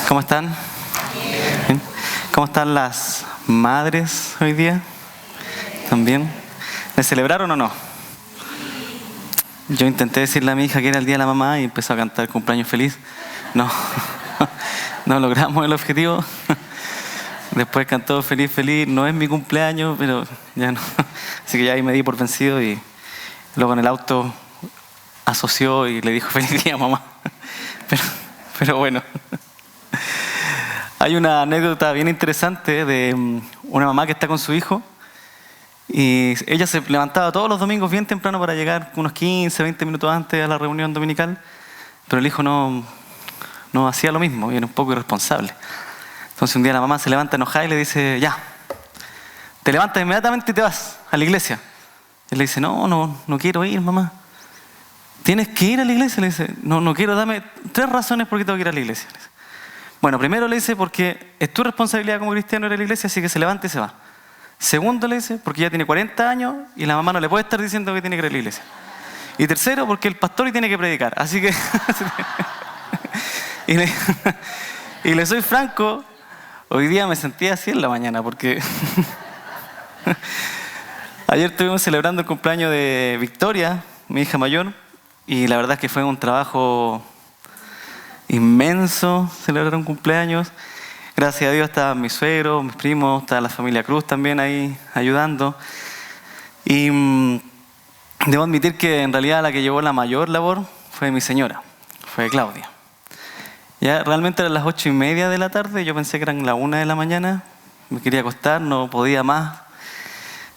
¿Cómo están? Bien. ¿Cómo están las madres hoy día? ¿También? ¿Me celebraron o no? Yo intenté decirle a mi hija que era el día de la mamá y empezó a cantar cumpleaños feliz. No, no logramos el objetivo. Después cantó feliz, feliz. No es mi cumpleaños, pero ya no. Así que ya ahí me di por vencido y luego en el auto asoció y le dijo feliz día mamá. Pero bueno. Hay una anécdota bien interesante de una mamá que está con su hijo y ella se levantaba todos los domingos bien temprano para llegar unos 15, 20 minutos antes a la reunión dominical, pero el hijo no hacía lo mismo y era un poco irresponsable. Entonces un día la mamá se levanta enojada y le dice, ya, te levantas inmediatamente y te vas a la iglesia. Y él le dice, no quiero ir, mamá. ¿Tienes que ir a la iglesia? Le dice, no quiero, dame 3 razones por qué tengo que ir a la iglesia. Le dice, bueno, primero le dice, porque es tu responsabilidad como cristiano ir a la iglesia, así que se levanta y se va. Segundo le dice, porque ya tiene 40 años y la mamá no le puede estar diciendo que tiene que ir a la iglesia. Y tercero, porque el pastor tiene que predicar. Así que... y le soy franco, hoy día me sentía así en la mañana, porque... Ayer estuvimos celebrando el cumpleaños de Victoria, mi hija mayor, y la verdad es que fue un trabajo inmenso celebrar un cumpleaños. Gracias a Dios estaban mis suegros, mis primos, estaba la familia Cruz también ahí ayudando. Y debo admitir que en realidad la que llevó la mayor labor fue mi señora, fue Claudia. Ya realmente eran las 8:30 de la tarde, yo pensé que eran las 1 de la mañana, me quería acostar, no podía más.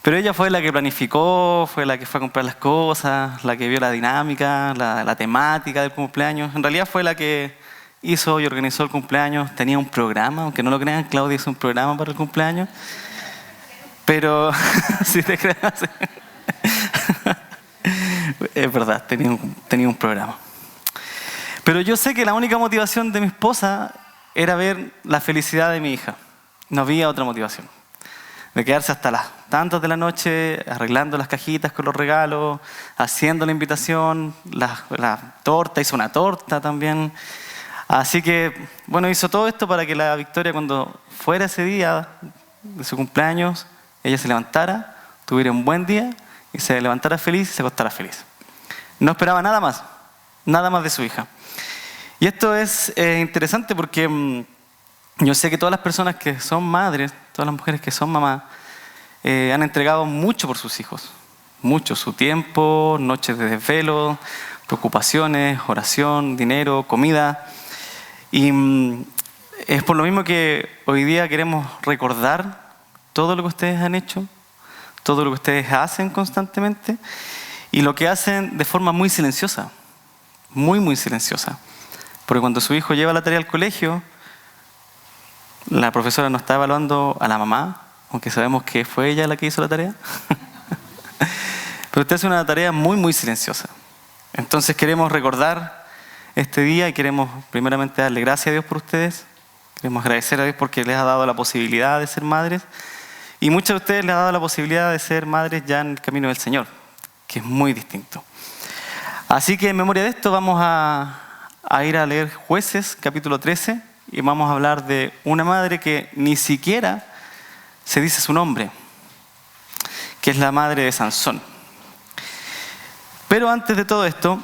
Pero ella fue la que planificó, fue la que fue a comprar las cosas, la que vio la dinámica, la temática del cumpleaños. En realidad fue la que hizo y organizó el cumpleaños. Tenía un programa, aunque no lo crean, Claudia hizo un programa para el cumpleaños. Pero, si te creas, es verdad, tenía un programa. Pero yo sé que la única motivación de mi esposa era ver la felicidad de mi hija. No había otra motivación. De quedarse hasta las tantas de la noche arreglando las cajitas con los regalos, haciendo la invitación, la torta, hizo una torta también. Así que, bueno, hizo todo esto para que la Victoria, cuando fuera ese día de su cumpleaños, ella se levantara, tuviera un buen día y se levantara feliz y se acostara feliz. No esperaba nada más de su hija. Y esto es interesante porque yo sé que todas las personas que son madres, todas las mujeres que son mamás, han entregado mucho por sus hijos. Mucho, su tiempo, noches de desvelo, preocupaciones, oración, dinero, comida. Y es por lo mismo que hoy día queremos recordar todo lo que ustedes han hecho, todo lo que ustedes hacen constantemente y lo que hacen de forma muy silenciosa, muy silenciosa. Porque cuando su hijo lleva la tarea al colegio, la profesora no está evaluando a la mamá, aunque sabemos que fue ella la que hizo la tarea. Pero usted hace una tarea muy silenciosa. Entonces queremos recordar este día y queremos primeramente darle gracias a Dios por ustedes. Queremos agradecer a Dios porque les ha dado la posibilidad de ser madres. Y muchas de ustedes les ha dado la posibilidad de ser madres ya en el camino del Señor, que es muy distinto. Así que en memoria de esto vamos a ir a leer Jueces, capítulo 13. Y vamos a hablar de una madre que ni siquiera se dice su nombre, que es la madre de Sansón. Pero antes de todo esto,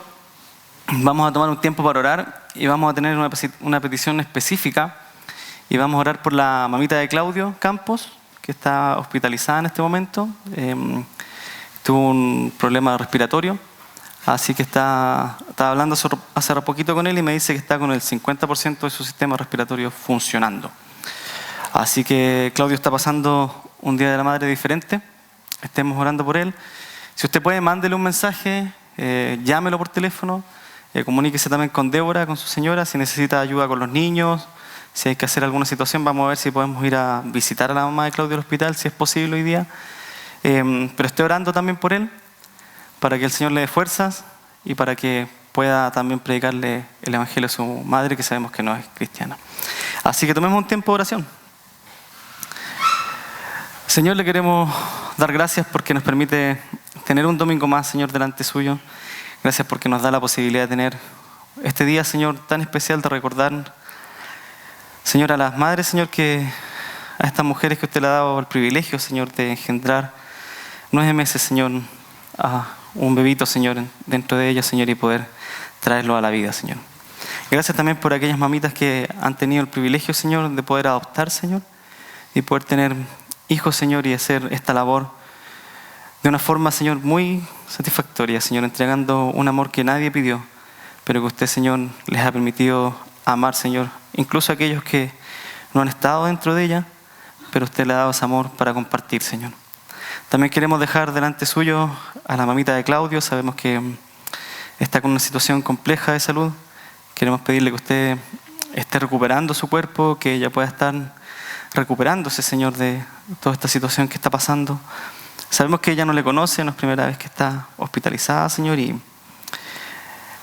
vamos a tomar un tiempo para orar y vamos a tener una petición específica y vamos a orar por la mamita de Claudio Campos, que está hospitalizada en este momento. Tuvo un problema respiratorio. Así que estaba hablando hace poquito con él y me dice que está con el 50% de su sistema respiratorio funcionando. Así que Claudio está pasando un día de la madre diferente. Estemos orando por él. Si usted puede, mándele un mensaje, llámelo por teléfono, comuníquese también con Débora, con su señora, si necesita ayuda con los niños, si hay que hacer alguna situación, vamos a ver si podemos ir a visitar a la mamá de Claudio al hospital, si es posible hoy día. Pero estoy orando también por él, para que el Señor le dé fuerzas y para que pueda también predicarle el evangelio a su madre, que sabemos que no es cristiana. Así que tomemos un tiempo de oración. Señor, le queremos dar gracias porque nos permite tener un domingo más, Señor, delante suyo. Gracias porque nos da la posibilidad de tener este día, Señor, tan especial de recordar Señor, a las madres, Señor, a estas mujeres que usted le ha dado el privilegio, Señor, de engendrar 9 meses, Señor, a un bebito, Señor, dentro de ellas, Señor, y poder traerlo a la vida, Señor. Gracias también por aquellas mamitas que han tenido el privilegio, Señor, de poder adoptar, Señor, y poder tener hijos, Señor, y hacer esta labor de una forma, Señor, muy satisfactoria, Señor, entregando un amor que nadie pidió, pero que usted, Señor, les ha permitido amar, Señor, incluso a aquellos que no han estado dentro de ella, pero usted le ha dado ese amor para compartir, Señor. También queremos dejar delante suyo a la mamita de Claudio. Sabemos que está con una situación compleja de salud. Queremos pedirle que usted esté recuperando su cuerpo, que ella pueda estar recuperándose, Señor, de toda esta situación que está pasando. Sabemos que ella no le conoce, no es primera vez que está hospitalizada, Señor, y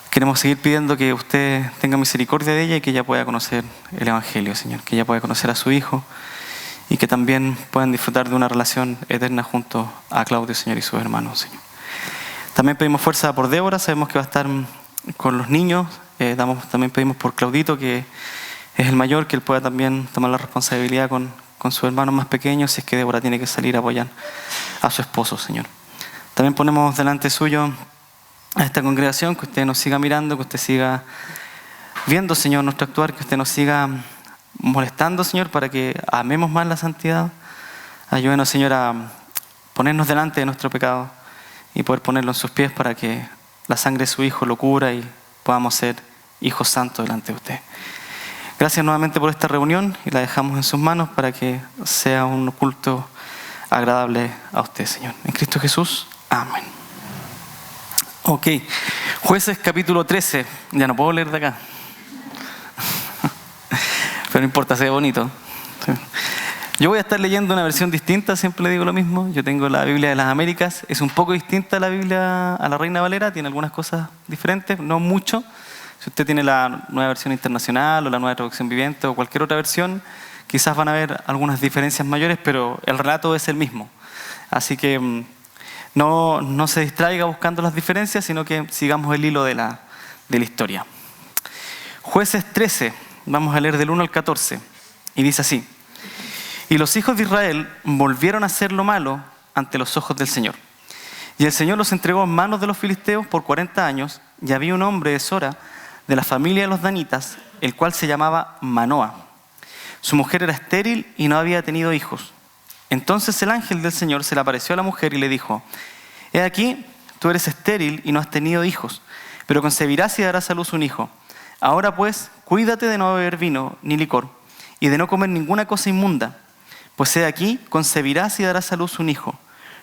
queremos seguir pidiendo que usted tenga misericordia de ella y que ella pueda conocer el Evangelio, Señor, que ella pueda conocer a su hijo y que también puedan disfrutar de una relación eterna junto a Claudio, Señor, y sus hermanos, Señor. También pedimos fuerza por Débora, sabemos que va a estar con los niños. También pedimos por Claudito, que es el mayor, que él pueda también tomar la responsabilidad con sus hermanos más pequeños, si es que Débora tiene que salir a apoyar a su esposo, Señor. También ponemos delante suyo a esta congregación, que usted nos siga mirando, que usted siga viendo, Señor, nuestro actuar, que usted nos siga molestando, Señor, para que amemos más la santidad. Ayúdenos, Señor, a ponernos delante de nuestro pecado y poder ponerlo en sus pies para que la sangre de su Hijo lo cubra y podamos ser hijos santos delante de usted. Gracias nuevamente por esta reunión y la dejamos en sus manos para que sea un culto agradable a usted, Señor. En Cristo Jesús, amén. Ok, Jueces capítulo 13, ya no puedo leer de acá. Pero no importa, se ve bonito. Yo voy a estar leyendo una versión distinta, siempre le digo lo mismo. Yo tengo la Biblia de las Américas, es un poco distinta a la Biblia, a la Reina Valera, tiene algunas cosas diferentes, no mucho. Si usted tiene la nueva versión internacional o la nueva traducción viviente o cualquier otra versión, quizás van a haber algunas diferencias mayores, pero el relato es el mismo. Así que no se distraiga buscando las diferencias, sino que sigamos el hilo de la historia. Jueces 13, vamos a leer del 1 al 14, y dice así: Y los hijos de Israel volvieron a hacer lo malo ante los ojos del Señor. Y el Señor los entregó en manos de los filisteos por 40 años, y había un hombre de Sora, de la familia de los danitas, el cual se llamaba Manoa. Su mujer era estéril y no había tenido hijos. Entonces el ángel del Señor se le apareció a la mujer y le dijo: He aquí, tú eres estéril y no has tenido hijos, pero concebirás y darás a luz un hijo. Ahora pues, cuídate de no beber vino ni licor, y de no comer ninguna cosa inmunda, pues he aquí, concebirás y darás a luz un hijo.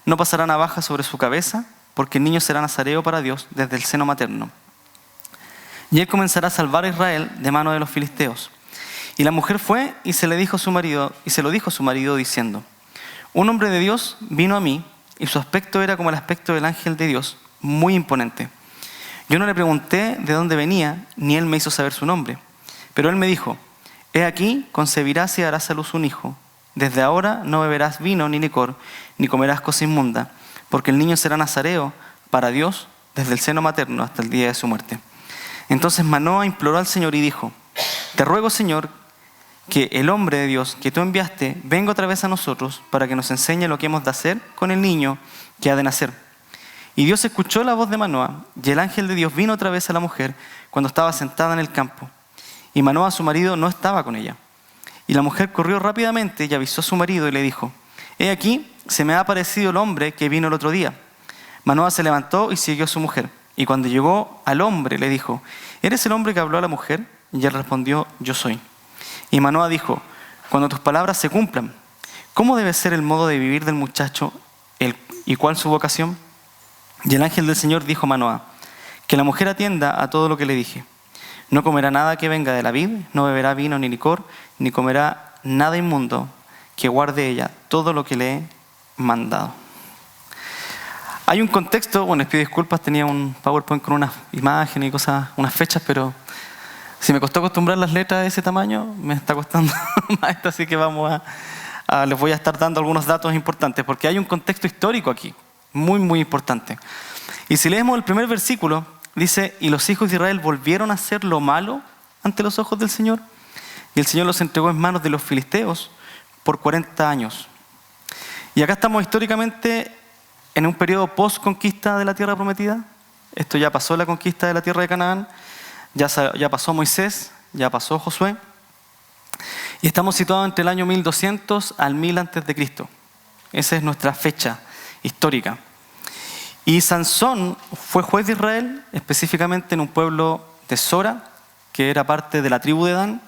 No pasará navaja sobre su cabeza, porque el niño será nazareo para Dios desde el seno materno. Y él comenzará a salvar a Israel de mano de los filisteos. Y la mujer fue y se lo dijo a su marido diciendo: Un hombre de Dios vino a mí, y su aspecto era como el aspecto del ángel de Dios, muy imponente. Yo no le pregunté de dónde venía, ni él me hizo saber su nombre. Pero él me dijo: He aquí, concebirás y darás a luz un hijo. Desde ahora no beberás vino ni licor, ni comerás cosa inmunda, porque el niño será nazareo para Dios desde el seno materno hasta el día de su muerte. Entonces Manoa imploró al Señor y dijo: Te ruego, Señor, que el hombre de Dios que tú enviaste venga otra vez a nosotros para que nos enseñe lo que hemos de hacer con el niño que ha de nacer. Y Dios escuchó la voz de Manoa, y el ángel de Dios vino otra vez a la mujer cuando estaba sentada en el campo. Y Manoa, su marido, no estaba con ella. Y la mujer corrió rápidamente y avisó a su marido y le dijo: He aquí, se me ha aparecido el hombre que vino el otro día. Manoa se levantó y siguió a su mujer. Y cuando llegó al hombre le dijo: ¿Eres el hombre que habló a la mujer? Y él respondió: Yo soy. Y Manoa dijo: Cuando tus palabras se cumplan, ¿cómo debe ser el modo de vivir del muchacho y cuál su vocación? Y el ángel del Señor dijo a Manoa: Que la mujer atienda a todo lo que le dije. No comerá nada que venga de la vid, no beberá vino ni licor, ni comerá nada inmundo, que guarde ella todo lo que le he mandado. Hay un contexto, bueno, les pido disculpas, tenía un PowerPoint con unas imágenes y cosas, unas fechas, pero si me costó acostumbrar las letras de ese tamaño, me está costando más esto, así que les voy a estar dando algunos datos importantes, porque hay un contexto histórico aquí, muy, muy importante. Y si leemos el primer versículo, dice: Y los hijos de Israel volvieron a hacer lo malo ante los ojos del Señor. y el Señor los entregó en manos de los filisteos por 40 años. Y acá estamos históricamente en un periodo post-conquista de la tierra prometida. Esto ya pasó la conquista de la tierra de Canaán, ya pasó Moisés, ya pasó Josué. Y estamos situados entre el año 1200 al 1000 antes de Cristo. Esa es nuestra fecha histórica. Y Sansón fue juez de Israel, específicamente en un pueblo de Sora, que era parte de la tribu de Dan.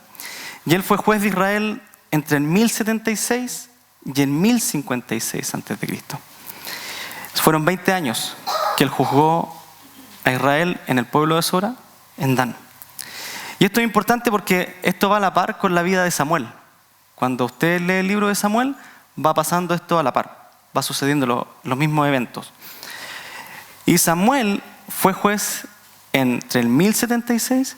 Y él fue juez de Israel entre el 1076 y el 1056 antes de Cristo. Fueron 20 años que él juzgó a Israel en el pueblo de Sora, en Dan. Y esto es importante porque esto va a la par con la vida de Samuel. Cuando usted lee el libro de Samuel, va pasando esto a la par. Va sucediendo los mismos eventos. Y Samuel fue juez entre el 1076,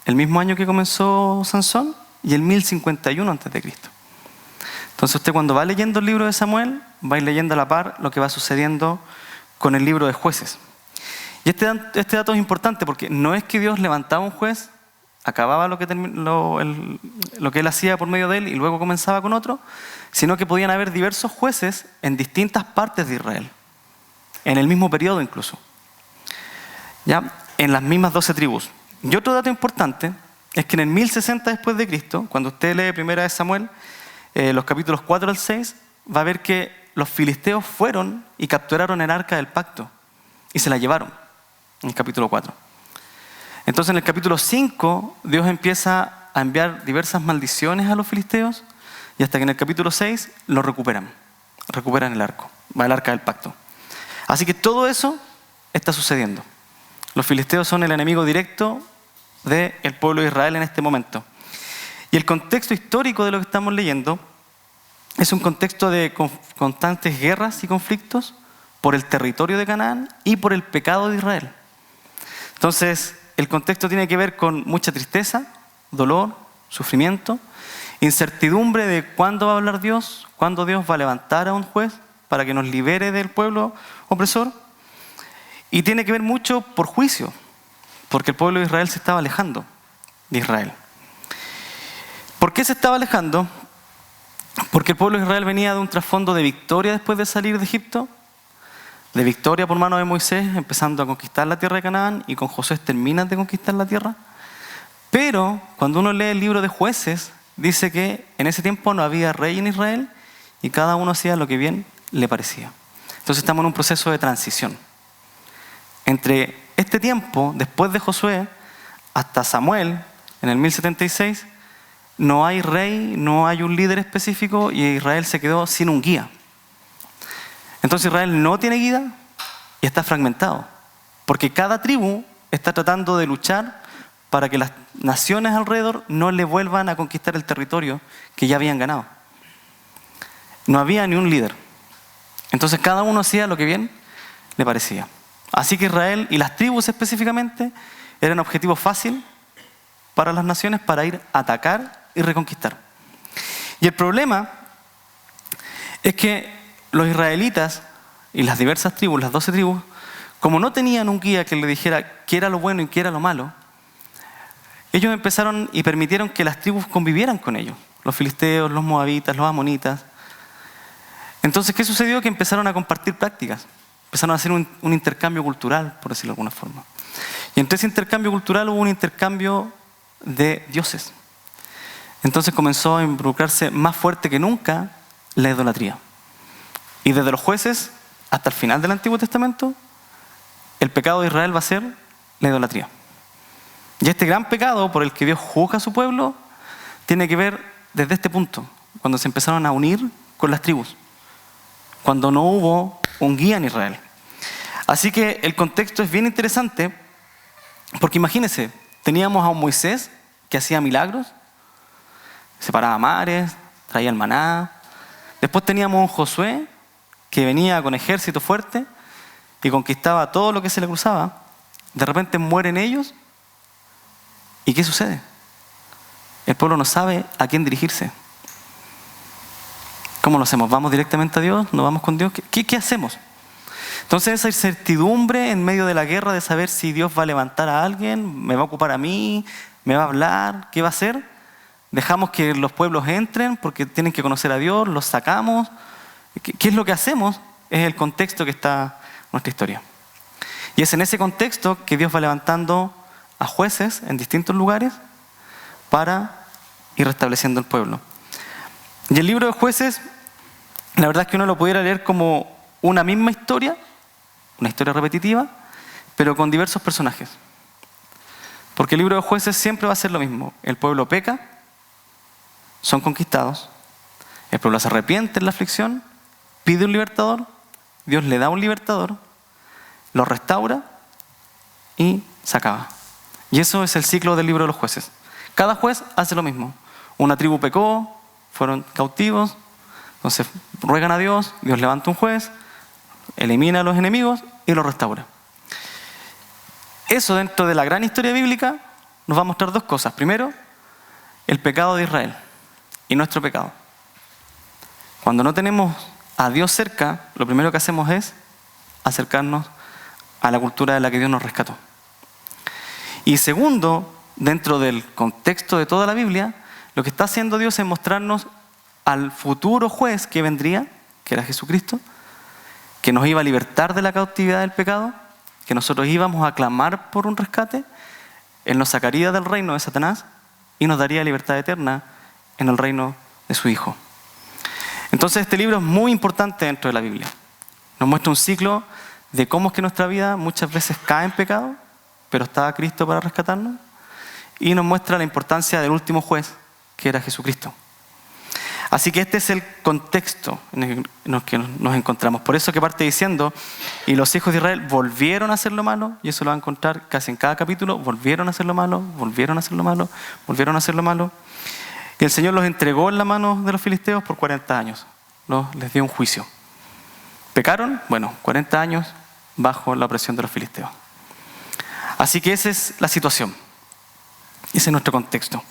el mismo año que comenzó Sansón, y el 1051 antes de Cristo. Entonces usted cuando va leyendo el libro de Samuel, va a ir leyendo a la par lo que va sucediendo con el libro de Jueces. Y este dato es importante porque no es que Dios levantaba un juez, acababa lo que él hacía por medio de él y luego comenzaba con otro, sino que podían haber diversos jueces en distintas partes de Israel, en el mismo periodo incluso, ¿ya? En las mismas 12 tribus. Y otro dato importante es que en el 1060 después de Cristo, cuando usted lee Primera de Samuel, los capítulos 4 al 6, va a ver que los filisteos fueron y capturaron el arca del pacto y se la llevaron en el capítulo 4. Entonces en el capítulo 5 Dios empieza a enviar diversas maldiciones a los filisteos y hasta que en el capítulo 6 lo recuperan el arca del pacto. Así que todo eso está sucediendo. Los filisteos son el enemigo directo del pueblo de Israel en este momento. Y el contexto histórico de lo que estamos leyendo es un contexto de constantes guerras y conflictos por el territorio de Canaán y por el pecado de Israel. Entonces, el contexto tiene que ver con mucha tristeza, dolor, sufrimiento, incertidumbre de cuándo va a hablar Dios, cuándo Dios va a levantar a un juez para que nos libere del pueblo opresor. Y tiene que ver mucho por juicio, porque el pueblo de Israel se estaba alejando de Israel. ¿Por qué se estaba alejando? Porque el pueblo de Israel venía de un trasfondo de victoria después de salir de Egipto, de victoria por mano de Moisés, empezando a conquistar la tierra de Canaán, y con Josué terminan de conquistar la tierra. Pero cuando uno lee el libro de Jueces, dice que en ese tiempo no había rey en Israel y cada uno hacía lo que bien le parecía. Entonces estamos en un proceso de transición. Entre este tiempo, después de Josué, hasta Samuel, en el 1076, no hay rey, no hay un líder específico y Israel se quedó sin un guía. Entonces Israel no tiene guía y está fragmentado, porque cada tribu está tratando de luchar para que las naciones alrededor no le vuelvan a conquistar el territorio que ya habían ganado. No había ni un líder. Entonces cada uno hacía lo que bien le parecía. Así que Israel y las tribus específicamente eran objetivo fácil para las naciones para ir a atacar y reconquistar. Y el problema es que los israelitas y las diversas tribus, las 12 tribus, como no tenían un guía que le dijera qué era lo bueno y qué era lo malo, ellos empezaron y permitieron que las tribus convivieran con ellos, los filisteos, los moabitas, los amonitas. Entonces, ¿qué sucedió? Que empezaron a compartir prácticas, empezaron a hacer un intercambio cultural, por decirlo de alguna forma. Y entre ese intercambio cultural hubo un intercambio de dioses. Entonces comenzó a involucrarse más fuerte que nunca la idolatría. Y desde los Jueces hasta el final del Antiguo Testamento, el pecado de Israel va a ser la idolatría. Y este gran pecado por el que Dios juzga a su pueblo tiene que ver desde este punto, cuando se empezaron a unir con las tribus, cuando no hubo un guía en Israel. Así que el contexto es bien interesante, porque imagínense, teníamos a un Moisés que hacía milagros, separaba mares, traía el maná. Después teníamos un Josué que venía con ejército fuerte y conquistaba todo lo que se le cruzaba. De repente mueren ellos. ¿Y qué sucede? El pueblo no sabe a quién dirigirse. ¿Cómo lo hacemos? ¿Vamos directamente a Dios? ¿No vamos con Dios? ¿Qué hacemos? Entonces esa incertidumbre en medio de la guerra de saber si Dios va a levantar a alguien, me va a ocupar a mí, me va a hablar, ¿qué va a hacer? dejamos que los pueblos entren porque tienen que conocer a Dios, los sacamos. ¿Qué es lo que hacemos? Es el contexto que está nuestra historia. Y es en ese contexto que Dios va levantando a jueces en distintos lugares para ir restableciendo el pueblo. Y el libro de Jueces, la verdad es que uno lo pudiera leer como una misma historia, una historia repetitiva, pero con diversos personajes. Porque el libro de Jueces siempre va a ser lo mismo. El pueblo peca, son conquistados, el pueblo se arrepiente en la aflicción, pide un libertador, Dios le da un libertador, lo restaura y se acaba. Y eso es el ciclo del libro de los jueces. Cada juez hace lo mismo. Una tribu pecó, fueron cautivos, entonces ruegan a Dios, Dios levanta un juez, elimina a los enemigos y lo restaura. Eso dentro de la gran historia bíblica nos va a mostrar dos cosas. Primero, el pecado de Israel y nuestro pecado. Cuando no tenemos a Dios cerca, lo primero que hacemos es acercarnos a la cultura de la que Dios nos rescató. Y segundo, dentro del contexto de toda la Biblia, lo que está haciendo Dios es mostrarnos al futuro juez que vendría, que era Jesucristo, que nos iba a libertar de la cautividad del pecado, que nosotros íbamos a clamar por un rescate, Él nos sacaría del reino de Satanás y nos daría libertad eterna en el reino de su Hijo. Entonces este libro es muy importante dentro de la Biblia. Nos muestra un ciclo de cómo es que nuestra vida muchas veces cae en pecado, pero está Cristo para rescatarnos, y nos muestra la importancia del último juez, que era Jesucristo. Así que este es el contexto en el que nos encontramos. Por eso que parte diciendo, y los hijos de Israel volvieron a hacer lo malo, y eso lo va a encontrar casi en cada capítulo, volvieron a hacer lo malo, volvieron a hacer lo malo, volvieron a hacer lo malo. Y el Señor los entregó en la mano de los filisteos por 40 años. Les dio un juicio. ¿Pecaron? Bueno, 40 años bajo la opresión de los filisteos. Así que esa es la situación. Ese es nuestro contexto.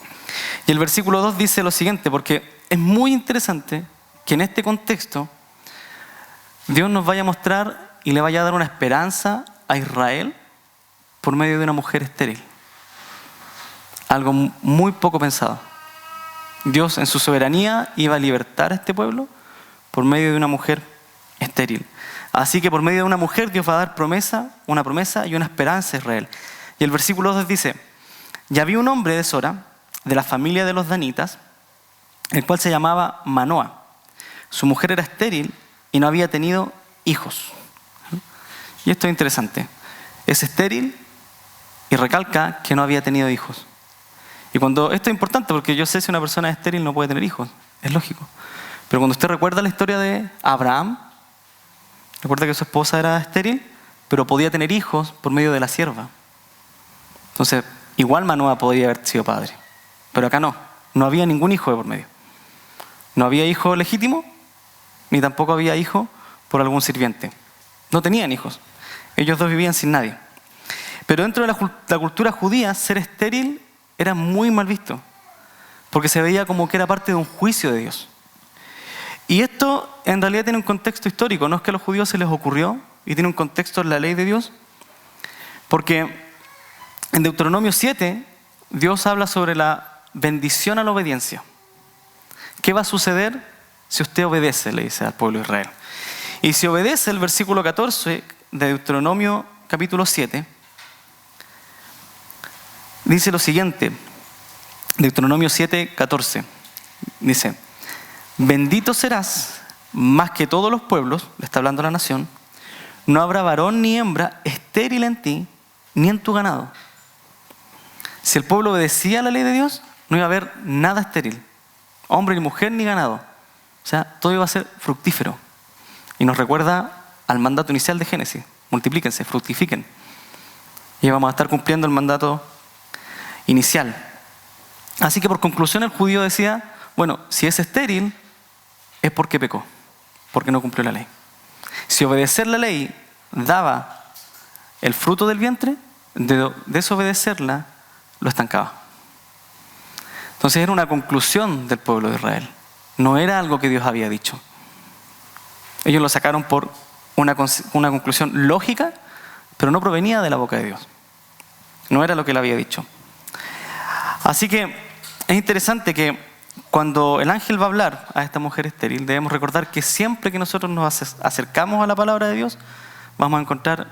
Y el versículo 2 dice lo siguiente, porque es muy interesante que en este contexto Dios nos vaya a mostrar y le vaya a dar una esperanza a Israel por medio de una mujer estéril. Algo muy poco pensado. Dios en su soberanía iba a libertar a este pueblo por medio de una mujer estéril. Así que por medio de una mujer Dios va a dar una promesa y una esperanza a Israel. Y el versículo 2 dice, y había un hombre de Sora, de la familia de los danitas, el cual se llamaba Manoa. Su mujer era estéril y no había tenido hijos. Y esto es interesante. Es estéril y recalca que no había tenido hijos. Y cuando esto es importante, porque yo sé si una persona es estéril no puede tener hijos, es lógico. Pero cuando usted recuerda la historia de Abraham, recuerda que su esposa era estéril, pero podía tener hijos por medio de la sierva. Entonces, igual Manoa podría haber sido padre. Pero acá no había ningún hijo de por medio. No había hijo legítimo, ni tampoco había hijo por algún sirviente. No tenían hijos. Ellos dos vivían sin nadie. Pero dentro de la cultura judía, ser estéril era muy mal visto, porque se veía como que era parte de un juicio de Dios. Y esto en realidad tiene un contexto histórico, no es que a los judíos se les ocurrió, y tiene un contexto en la ley de Dios, porque en Deuteronomio 7, Dios habla sobre la bendición a la obediencia. ¿Qué va a suceder si usted obedece? Le dice al pueblo de Israel. Y si obedece, el versículo 14 de Deuteronomio capítulo 7, dice lo siguiente, Deuteronomio 7, 14, dice, bendito serás más que todos los pueblos, le está hablando la nación, no habrá varón ni hembra estéril en ti, ni en tu ganado. Si el pueblo obedecía a la ley de Dios, no iba a haber nada estéril, hombre ni mujer ni ganado. O sea, todo iba a ser fructífero. Y nos recuerda al mandato inicial de Génesis, multiplíquense, fructifiquen. Y vamos a estar cumpliendo el mandato inicial. Así que por conclusión el judío decía, bueno, si es estéril es porque pecó, porque no cumplió la ley. Si obedecer la ley daba el fruto del vientre, de desobedecerla lo estancaba. Entonces era una conclusión del pueblo de Israel, no era algo que Dios había dicho. Ellos lo sacaron por una conclusión lógica, pero no provenía de la boca de Dios. No era lo que él había dicho. Así que es interesante que cuando el ángel va a hablar a esta mujer estéril, debemos recordar que siempre que nosotros nos acercamos a la palabra de Dios, vamos a encontrar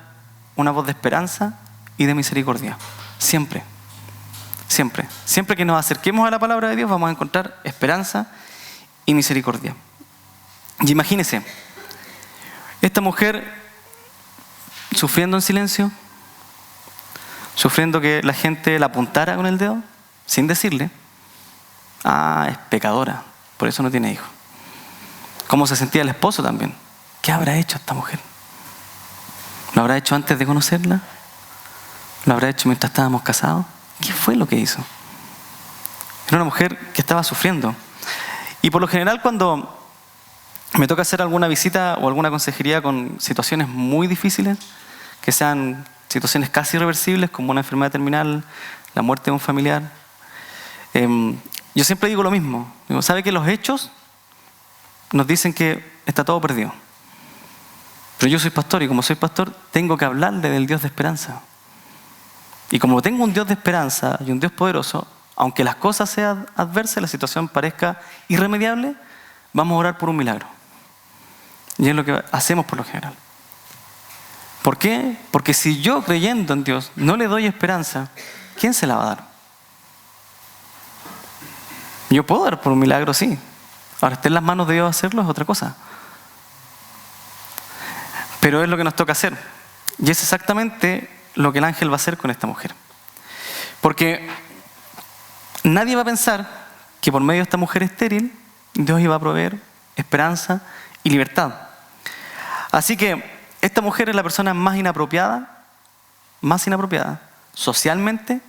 una voz de esperanza y de misericordia. Siempre. Siempre. Siempre que nos acerquemos a la palabra de Dios, vamos a encontrar esperanza y misericordia. Y imagínense, esta mujer sufriendo en silencio, sufriendo que la gente la apuntara con el dedo, sin decirle, es pecadora, por eso no tiene hijos. ¿Cómo se sentía el esposo también? ¿Qué habrá hecho esta mujer? ¿Lo habrá hecho antes de conocerla? ¿Lo habrá hecho mientras estábamos casados? ¿Qué fue lo que hizo? Era una mujer que estaba sufriendo. Y por lo general, cuando me toca hacer alguna visita o alguna consejería con situaciones muy difíciles, que sean situaciones casi irreversibles, como una enfermedad terminal, la muerte de un familiar, yo siempre digo lo mismo. Digo, ¿sabe que los hechos nos dicen que está todo perdido? Pero yo soy pastor y como soy pastor tengo que hablarle del Dios de esperanza. Y como tengo un Dios de esperanza y un Dios poderoso, aunque las cosas sean adversas, la situación parezca irremediable, vamos a orar por un milagro. Y es lo que hacemos por lo general. ¿Por qué? Porque si yo, creyendo en Dios, no le doy esperanza, ¿quién se la va a dar? Yo puedo dar por un milagro, sí. Ahora, esté en las manos de Dios hacerlo es otra cosa. Pero es lo que nos toca hacer. Y es exactamente lo que el ángel va a hacer con esta mujer. Porque nadie va a pensar que por medio de esta mujer estéril, Dios iba a proveer esperanza y libertad. Así que esta mujer es la persona más inapropiada socialmente,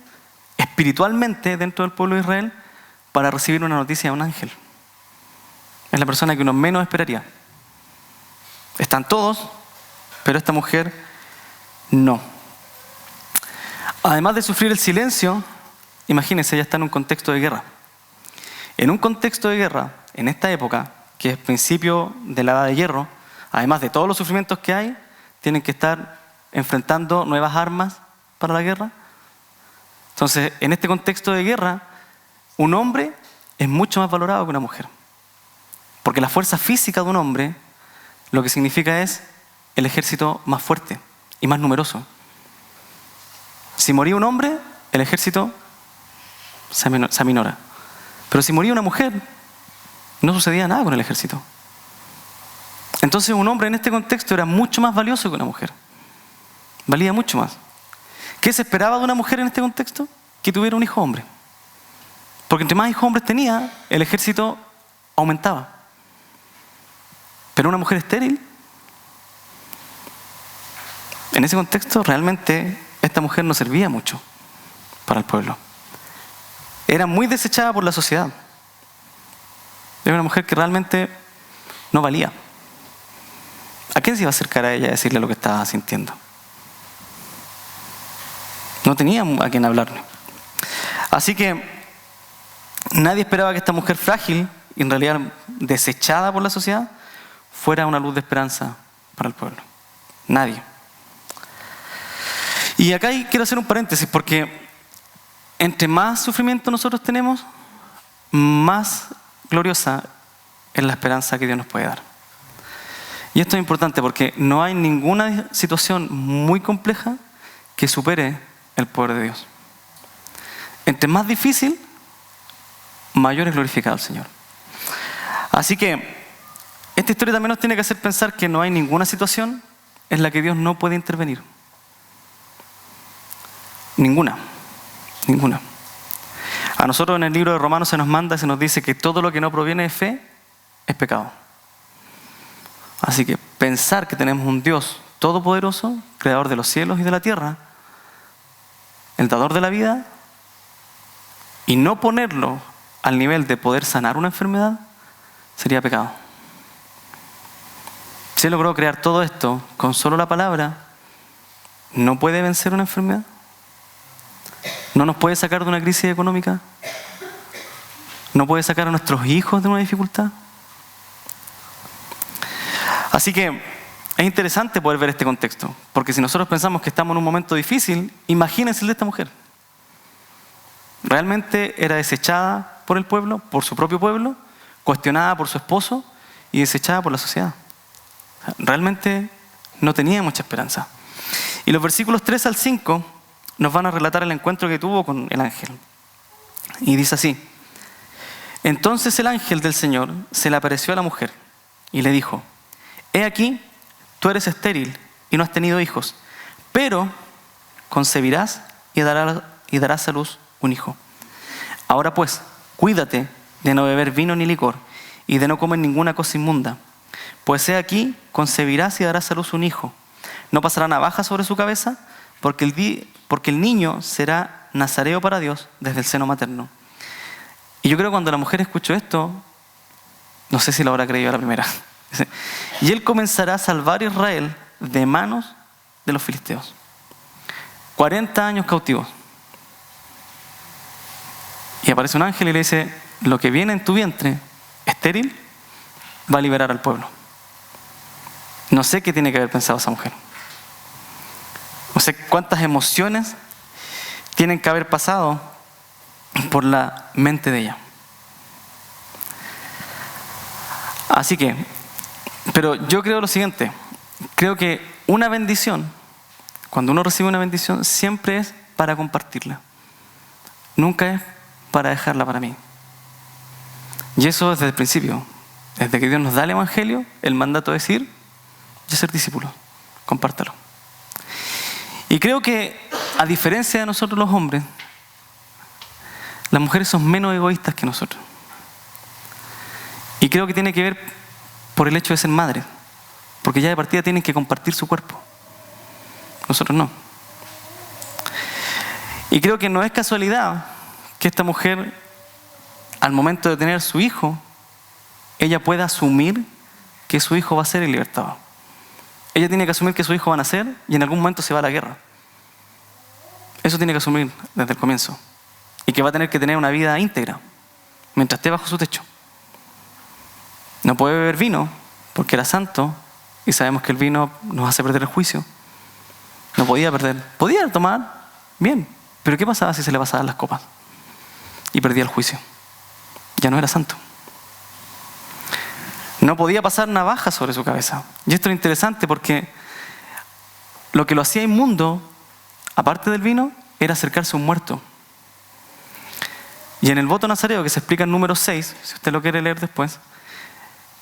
espiritualmente dentro del pueblo de Israel, para recibir una noticia de un ángel. Es la persona que uno menos esperaría. Están todos, pero esta mujer no. Además de sufrir el silencio, imagínense, ella está en un contexto de guerra. En un contexto de guerra, en esta época, que es principio de la Edad de Hierro, además de todos los sufrimientos que hay, tienen que estar enfrentando nuevas armas para la guerra. Entonces, en este contexto de guerra, un hombre es mucho más valorado que una mujer. Porque la fuerza física de un hombre, lo que significa es el ejército más fuerte y más numeroso. Si moría un hombre, el ejército se aminora. Pero si moría una mujer, no sucedía nada con el ejército. Entonces un hombre en este contexto era mucho más valioso que una mujer. Valía mucho más. ¿Qué se esperaba de una mujer en este contexto? Que tuviera un hijo hombre. Porque entre más hijos hombres tenía, el ejército aumentaba. Pero una mujer estéril, en ese contexto realmente esta mujer no servía mucho para el pueblo. Era muy desechada por la sociedad. Era una mujer que realmente no valía. ¿A quién se iba a acercar a ella y decirle lo que estaba sintiendo? No tenía a quién hablarle. Así que nadie esperaba que esta mujer frágil, y en realidad desechada por la sociedad, fuera una luz de esperanza para el pueblo. Nadie. Y acá quiero hacer un paréntesis, porque entre más sufrimiento nosotros tenemos, más gloriosa es la esperanza que Dios nos puede dar. Y esto es importante porque no hay ninguna situación muy compleja que supere el poder de Dios. Entre más difícil, mayor es glorificado el Señor. Así que esta historia también nos tiene que hacer pensar que no hay ninguna situación en la que Dios no puede intervenir. Ninguna. A nosotros en el libro de Romanos se nos manda y se nos dice que todo lo que no proviene de fe es pecado. Así que pensar que tenemos un Dios todopoderoso, creador de los cielos y de la tierra, el dador de la vida, y no ponerlo al nivel de poder sanar una enfermedad, sería pecado. Si Él logró crear todo esto con solo la palabra, ¿no puede vencer una enfermedad? ¿No nos puede sacar de una crisis económica? ¿No puede sacar a nuestros hijos de una dificultad? Así que es interesante poder ver este contexto, porque si nosotros pensamos que estamos en un momento difícil, imagínense el de esta mujer. Realmente era desechada, por el pueblo, por su propio pueblo, cuestionada por su esposo y desechada por la sociedad. Realmente no tenía mucha esperanza. Y los versículos 3 al 5 nos van a relatar el encuentro que tuvo con el ángel. Y dice así: entonces el ángel del Señor se le apareció a la mujer y le dijo: he aquí, tú eres estéril y no has tenido hijos, pero concebirás y darás a luz un hijo. Ahora pues, cuídate de no beber vino ni licor y de no comer ninguna cosa inmunda, pues he aquí, concebirás y darás a luz un hijo. No pasará navaja sobre su cabeza, porque el niño será nazareo para Dios desde el seno materno. Y yo creo que cuando la mujer escuchó esto, no sé si lo habrá creído a la primera. Y él comenzará a salvar a Israel de manos de los filisteos. 40 años cautivos. Y aparece un ángel y le dice: lo que viene en tu vientre, estéril, va a liberar al pueblo. No sé qué tiene que haber pensado esa mujer. No sé cuántas emociones tienen que haber pasado por la mente de ella. Así que, pero yo creo lo siguiente: creo que una bendición, cuando uno recibe una bendición, siempre es para compartirla. Nunca es para dejarla para mí. Y eso desde el principio. Desde que Dios nos da el Evangelio, el mandato es ir y ser discípulos. Compártalo. Y creo que, a diferencia de nosotros los hombres, las mujeres son menos egoístas que nosotros. Y creo que tiene que ver por el hecho de ser madres. Porque ya de partida tienen que compartir su cuerpo. Nosotros no. Y creo que no es casualidad que esta mujer, al momento de tener su hijo, ella pueda asumir que su hijo va a ser el libertador. Ella tiene que asumir que su hijo va a nacer y en algún momento se va a la guerra. Eso tiene que asumir desde el comienzo. Y que va a tener que tener una vida íntegra mientras esté bajo su techo. No puede beber vino porque era santo y sabemos que el vino nos hace perder el juicio. No podía perder. Podía tomar, bien, pero ¿qué pasaba si se le pasaban las copas? Y perdía el juicio. Ya no era santo. No podía pasar navaja sobre su cabeza. Y esto es interesante porque lo que lo hacía inmundo, aparte del vino, era acercarse a un muerto. Y en el voto nazareo, que se explica en número 6, si usted lo quiere leer después,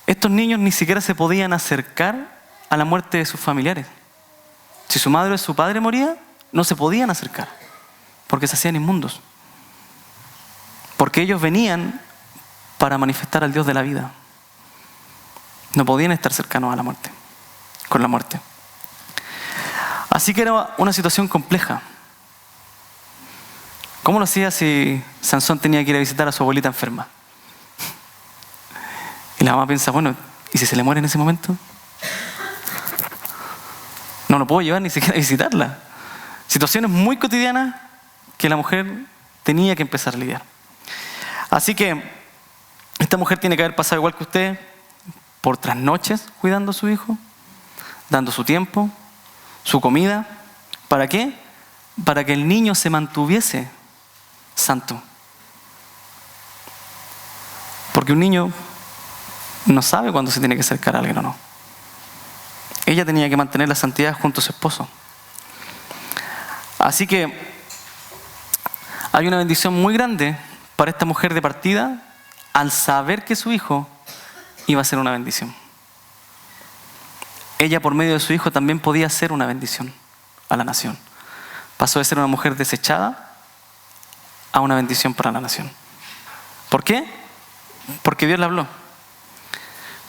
estos niños ni siquiera se podían acercar a la muerte de sus familiares. Si su madre o su padre moría, no se podían acercar, porque se hacían inmundos. Porque ellos venían para manifestar al Dios de la vida. No podían estar cercanos a la muerte, con la muerte. Así que era una situación compleja. ¿Cómo lo hacía si Sansón tenía que ir a visitar a su abuelita enferma? Y la mamá piensa, bueno, ¿y si se le muere en ese momento? No lo puedo llevar ni siquiera a visitarla. Situaciones muy cotidianas que la mujer tenía que empezar a lidiar. Así que esta mujer tiene que haber pasado igual que usted por trasnoches cuidando a su hijo, dando su tiempo, su comida. ¿Para qué? Para que el niño se mantuviese santo. Porque un niño no sabe cuándo se tiene que acercar a alguien o no. Ella tenía que mantener la santidad junto a su esposo. Así que hay una bendición muy grande para esta mujer de partida al saber que su hijo iba a ser una bendición. Ella, por medio de su hijo, también podía ser una bendición a la nación. Pasó de ser una mujer desechada a una bendición para la nación. ¿Por qué? Porque Dios le habló.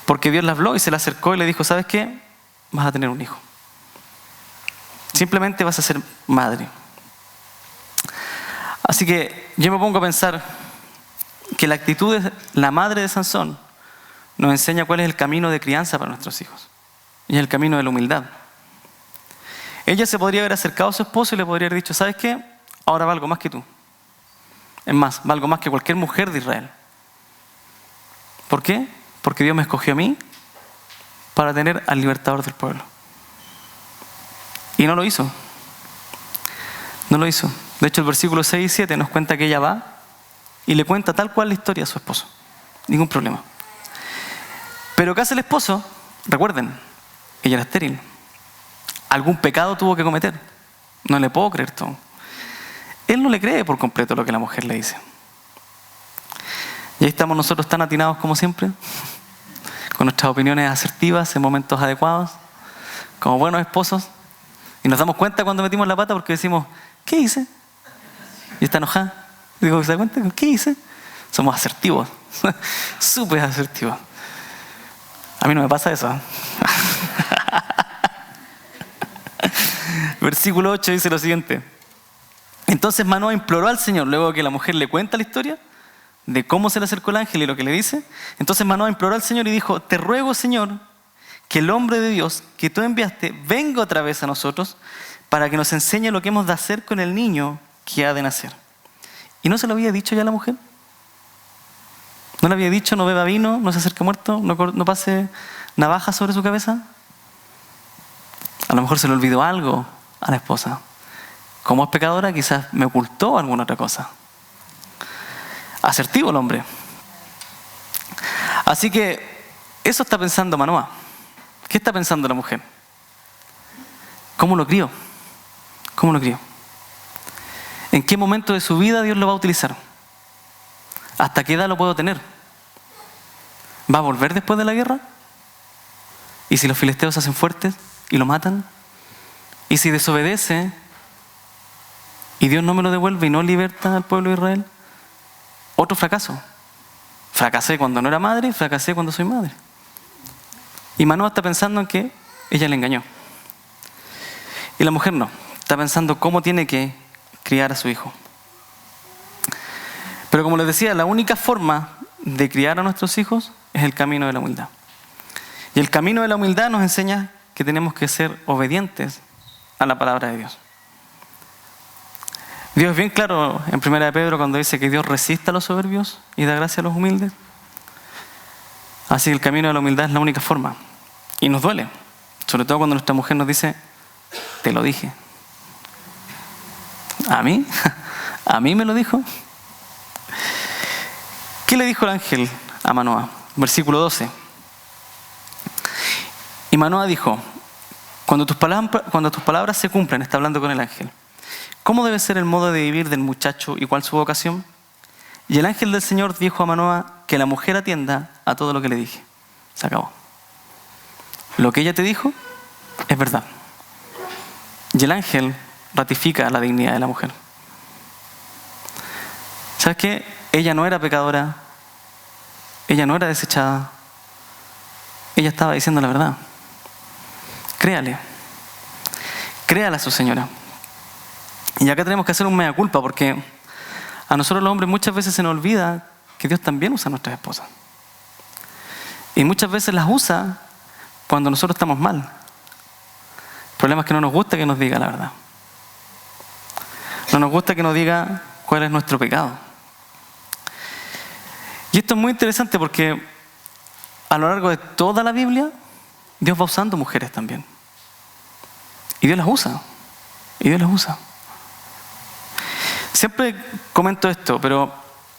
Porque Dios le habló y se le acercó y le dijo: ¿sabes qué? Vas a tener un hijo. Simplemente vas a ser madre. Así que yo me pongo a pensar que la actitud de la madre de Sansón nos enseña cuál es el camino de crianza para nuestros hijos. Y es el camino de la humildad. Ella se podría haber acercado a su esposo y le podría haber dicho: ¿sabes qué? Ahora valgo más que tú. Es más, valgo más que cualquier mujer de Israel. ¿Por qué? Porque Dios me escogió a mí para tener al libertador del pueblo. Y no lo hizo. No lo hizo. De hecho, el versículo 6 y 7 nos cuenta que ella va y le cuenta tal cual la historia a su esposo. Ningún problema. Pero ¿qué hace el esposo? Recuerden, ella era estéril. Algún pecado tuvo que cometer. No le puedo creer todo. Él no le cree por completo lo que la mujer le dice. Y ahí estamos nosotros tan atinados como siempre, con nuestras opiniones asertivas en momentos adecuados, como buenos esposos, y nos damos cuenta cuando metimos la pata porque decimos, ¿qué hice? Y está enojada. Digo, ¿se da cuenta? ¿Qué hice? Somos asertivos, súper asertivos. A mí no me pasa eso. Versículo 8 dice lo siguiente. Entonces Manoa imploró al Señor, luego que la mujer le cuenta la historia de cómo se le acercó el ángel y lo que le dice. Entonces Manoa imploró al Señor y dijo, te ruego, Señor, que el hombre de Dios que tú enviaste venga otra vez a nosotros para que nos enseñe lo que hemos de hacer con el niño que ha de nacer. ¿Y no se lo había dicho ya la mujer? ¿No le había dicho no beba vino, no se acerque muerto, no pase navaja sobre su cabeza? A lo mejor se le olvidó algo a la esposa. Como es pecadora, quizás me ocultó alguna otra cosa. Asertivo el hombre. Así que eso está pensando Manoa. ¿Qué está pensando la mujer? ¿Cómo lo crió? ¿Cómo lo crió? ¿En qué momento de su vida Dios lo va a utilizar? ¿Hasta qué edad lo puedo tener? ¿Va a volver después de la guerra? ¿Y si los filisteos se hacen fuertes y lo matan? ¿Y si desobedece y Dios no me lo devuelve y no liberta al pueblo de Israel? Otro fracaso. Fracasé cuando no era madre, fracasé cuando soy madre. Y Manoa está pensando en que ella le engañó. Y la mujer no. Está pensando cómo tiene que criar a su hijo. Pero como les decía, la única forma de criar a nuestros hijos es el camino de la humildad. Y el camino de la humildad nos enseña que tenemos que ser obedientes a la palabra de Dios. Dios es bien claro en 1 de Pedro cuando dice que Dios resiste a los soberbios y da gracia a los humildes. Así que el camino de la humildad es la única forma. Y nos duele, sobre todo cuando nuestra mujer nos dice, te lo dije. ¿A mí? ¿A mí me lo dijo? ¿Qué le dijo el ángel a Manoa? Versículo 12. Y Manoa dijo, cuando tus palabras se cumplan, está hablando con el ángel, ¿cómo debe ser el modo de vivir del muchacho y cuál su vocación? Y el ángel del Señor dijo a Manoa que la mujer atienda a todo lo que le dije. Se acabó. Lo que ella te dijo es verdad. Y el ángel ratifica la dignidad de la mujer. ¿Sabes qué? Ella no era pecadora. Ella no era desechada. Ella estaba diciendo la verdad. Créale. Créale a su señora. Y acá tenemos que hacer un mea culpa porque a nosotros los hombres muchas veces se nos olvida que Dios también usa a nuestras esposas. Y muchas veces las usa cuando nosotros estamos mal. El problema es que no nos gusta que nos diga la verdad. No nos gusta que nos diga cuál es nuestro pecado. Y esto es muy interesante porque a lo largo de toda la Biblia, Dios va usando mujeres también. Y Dios las usa. Y Dios las usa. Siempre comento esto, pero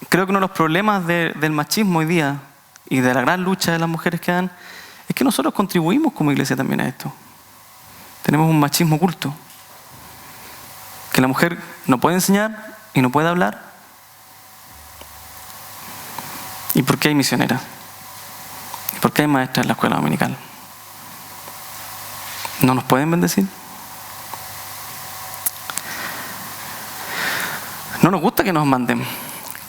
creo que uno de los problemas del machismo hoy día y de la gran lucha de las mujeres que dan es que nosotros contribuimos como iglesia también a esto. Tenemos un machismo oculto. Que la mujer no puede enseñar y no puede hablar. ¿Y por qué hay misioneras? ¿Y por qué hay maestras en la escuela dominical? ¿No nos pueden bendecir? No nos gusta que nos manden.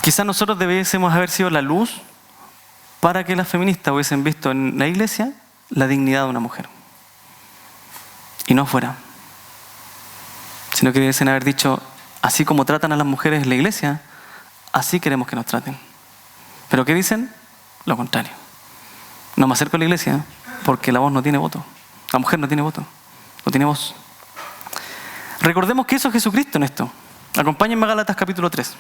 Quizás nosotros debiésemos haber sido la luz para que las feministas hubiesen visto en la iglesia la dignidad de una mujer. Y no fuera. Sino que debiesen haber dicho, así como tratan a las mujeres en la iglesia, así queremos que nos traten. ¿Pero qué dicen? Lo contrario. No me acerco a la iglesia porque la voz no tiene voto. La mujer no tiene voto. No tiene voz. Recordemos que eso es Jesucristo en esto. Acompáñenme a Gálatas capítulo 3.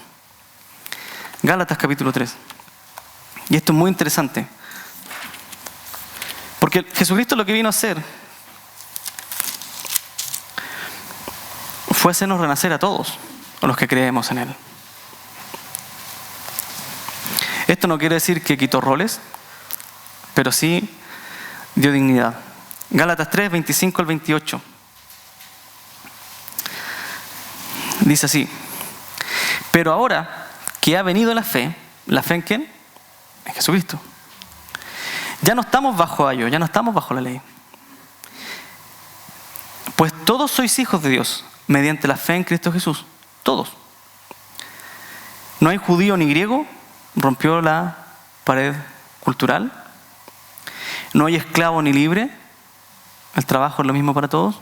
Gálatas capítulo 3. Y esto es muy interesante. Porque Jesucristo lo que vino a hacer fue hacernos renacer a todos, a los que creemos en Él. Esto no quiere decir que quitó roles, pero sí dio dignidad. Gálatas 3, 25 al 28. Dice así: pero ahora que ha venido la fe ¿en quién? En Jesucristo. Ya no estamos bajo ayo, ya no estamos bajo la ley. Pues todos sois hijos de Dios, mediante la fe en Cristo Jesús. Todos. No hay judío ni griego, rompió la pared cultural. No hay esclavo ni libre, el trabajo es lo mismo para todos.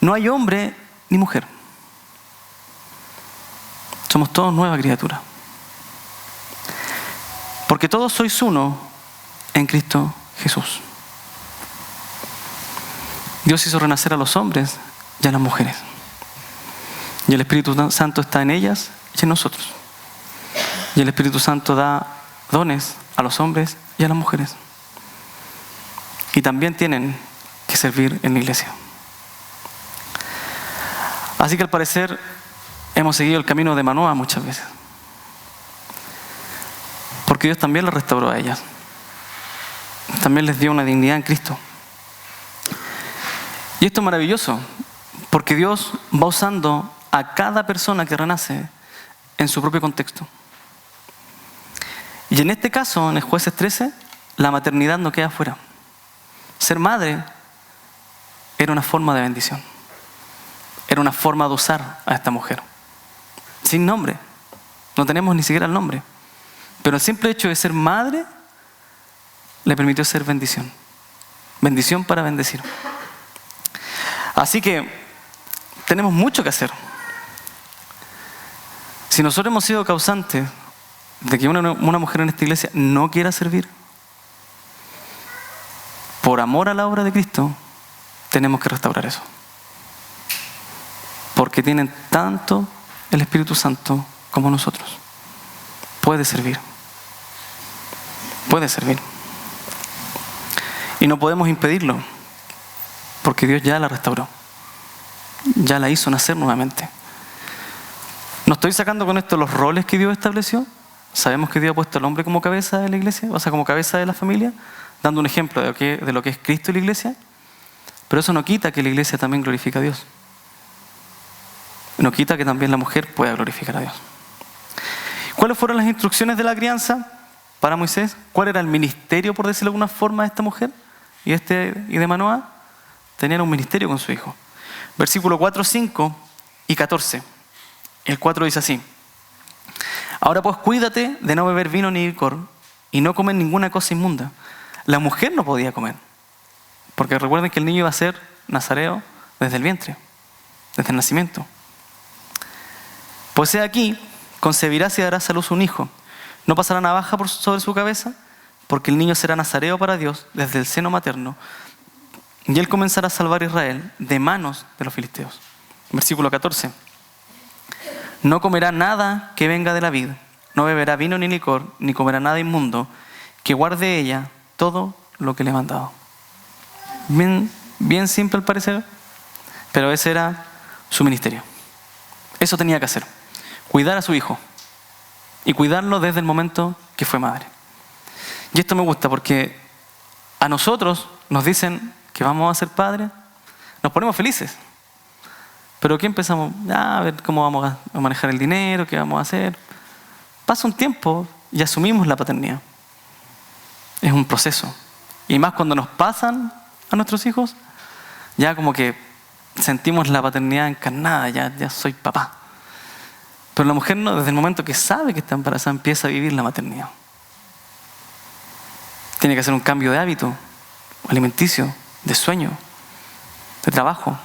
No hay hombre ni mujer. Somos todos nueva criatura. Porque todos sois uno en Cristo Jesús. Dios hizo renacer a los hombres y a las mujeres. Y el Espíritu Santo está en ellas y en nosotros. Y el Espíritu Santo da dones a los hombres y a las mujeres. Y también tienen que servir en la iglesia. Así que al parecer hemos seguido el camino de Manoah muchas veces. Porque Dios también las restauró a ellas. También les dio una dignidad en Cristo. Y esto es maravilloso, porque Dios va usando a cada persona que renace en su propio contexto. Y en este caso, en el Jueces 13, la maternidad no queda fuera. Ser madre era una forma de bendición. Era una forma de usar a esta mujer. Sin nombre. No tenemos ni siquiera el nombre. Pero el simple hecho de ser madre le permitió ser bendición. Bendición para bendecir. Así que tenemos mucho que hacer. Si nosotros hemos sido causantes de que una mujer en esta iglesia no quiera servir, por amor a la obra de Cristo, tenemos que restaurar eso. Porque tienen tanto el Espíritu Santo como nosotros. Puede servir. Puede servir. Y no podemos impedirlo, porque Dios ya la restauró. Ya la hizo nacer nuevamente. No estoy sacando con esto los roles que Dios estableció. Sabemos que Dios ha puesto al hombre como cabeza de la iglesia, o sea, como cabeza de la familia, dando un ejemplo de lo que es Cristo y la iglesia. Pero eso no quita que la iglesia también glorifique a Dios. No quita que también la mujer pueda glorificar a Dios. ¿Cuáles fueron las instrucciones de la crianza para Moisés? ¿Cuál era el ministerio, por decirlo de alguna forma, de esta mujer y de Manoah? Tenían un ministerio con su hijo. Versículo 4, 5 y 14. El 4 dice así: ahora pues cuídate de no beber vino ni licor y no comer ninguna cosa inmunda. La mujer no podía comer, porque recuerden que el niño iba a ser nazareo desde el vientre, desde el nacimiento. Pues he aquí, concebirás y darás a luz un hijo. No pasará navaja sobre su cabeza, porque el niño será nazareo para Dios desde el seno materno, y él comenzará a salvar a Israel de manos de los filisteos. Versículo 14. No comerá nada que venga de la vid, no beberá vino ni licor, ni comerá nada inmundo, que guarde ella todo lo que le he mandado. Bien simple al parecer, pero ese era su ministerio. Eso tenía que hacer. Cuidar a su hijo. Y cuidarlo desde el momento que fue madre. Y esto me gusta porque a nosotros nos dicen que vamos a ser padres, nos ponemos felices. Pero aquí empezamos a ver cómo vamos a manejar el dinero, qué vamos a hacer. Pasa un tiempo y asumimos la paternidad. Es un proceso. Y más cuando nos pasan a nuestros hijos, ya como que sentimos la paternidad encarnada, ya soy papá. Pero la mujer no, desde el momento que sabe que está embarazada, empieza a vivir la maternidad. Tiene que hacer un cambio de hábito alimenticio, de sueño, de trabajo.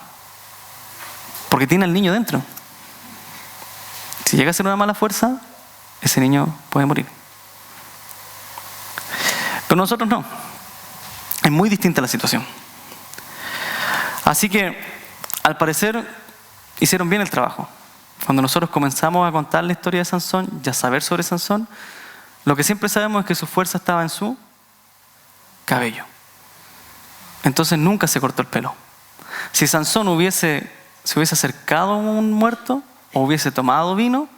Porque tiene al niño dentro. Si llega a ser una mala fuerza, ese niño puede morir. Pero nosotros no. Es muy distinta la situación. Así que, al parecer, hicieron bien el trabajo. Cuando nosotros comenzamos a contar la historia de Sansón y a saber sobre Sansón, lo que siempre sabemos es que su fuerza estaba en su cabello. Entonces nunca se cortó el pelo. Si Sansón se hubiese acercado a un muerto o hubiese tomado vino,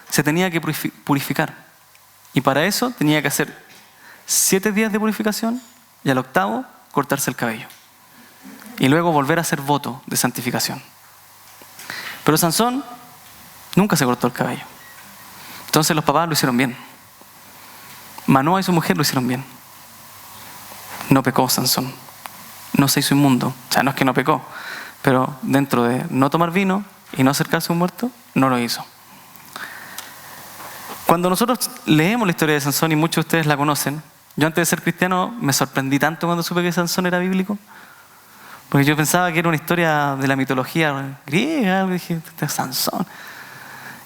se tenía que purificar. Y para eso tenía que hacer 7 días de purificación y al 8º cortarse el cabello. Y luego volver a hacer voto de santificación. Pero Sansón nunca se cortó el cabello. Entonces los papás lo hicieron bien. Manoa y su mujer lo hicieron bien. No pecó Sansón. No se hizo inmundo. O sea, no es que no pecó, pero dentro de no tomar vino y no acercarse a un muerto, no lo hizo. Cuando nosotros leemos la historia de Sansón, y muchos de ustedes la conocen, yo antes de ser cristiano me sorprendí tanto cuando supe que Sansón era bíblico, porque yo pensaba que era una historia de la mitología griega. Dije, este es Sansón.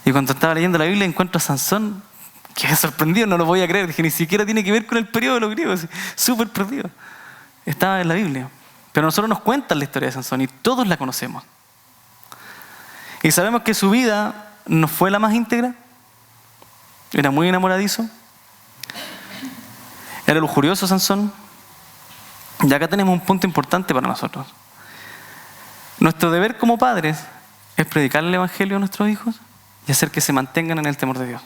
Y cuando estaba leyendo la Biblia encuentro a Sansón, quedé sorprendido, no lo voy a creer. Dije, ni siquiera tiene que ver con el periodo de los griegos, súper perdido. Estaba en la Biblia. Pero a nosotros nos cuentan la historia de Sansón y todos la conocemos. Y sabemos que su vida no fue la más íntegra. Era muy enamoradizo. Era lujurioso Sansón. Y acá tenemos un punto importante para nosotros. Nuestro deber como padres es predicar el evangelio a nuestros hijos y hacer que se mantengan en el temor de Dios.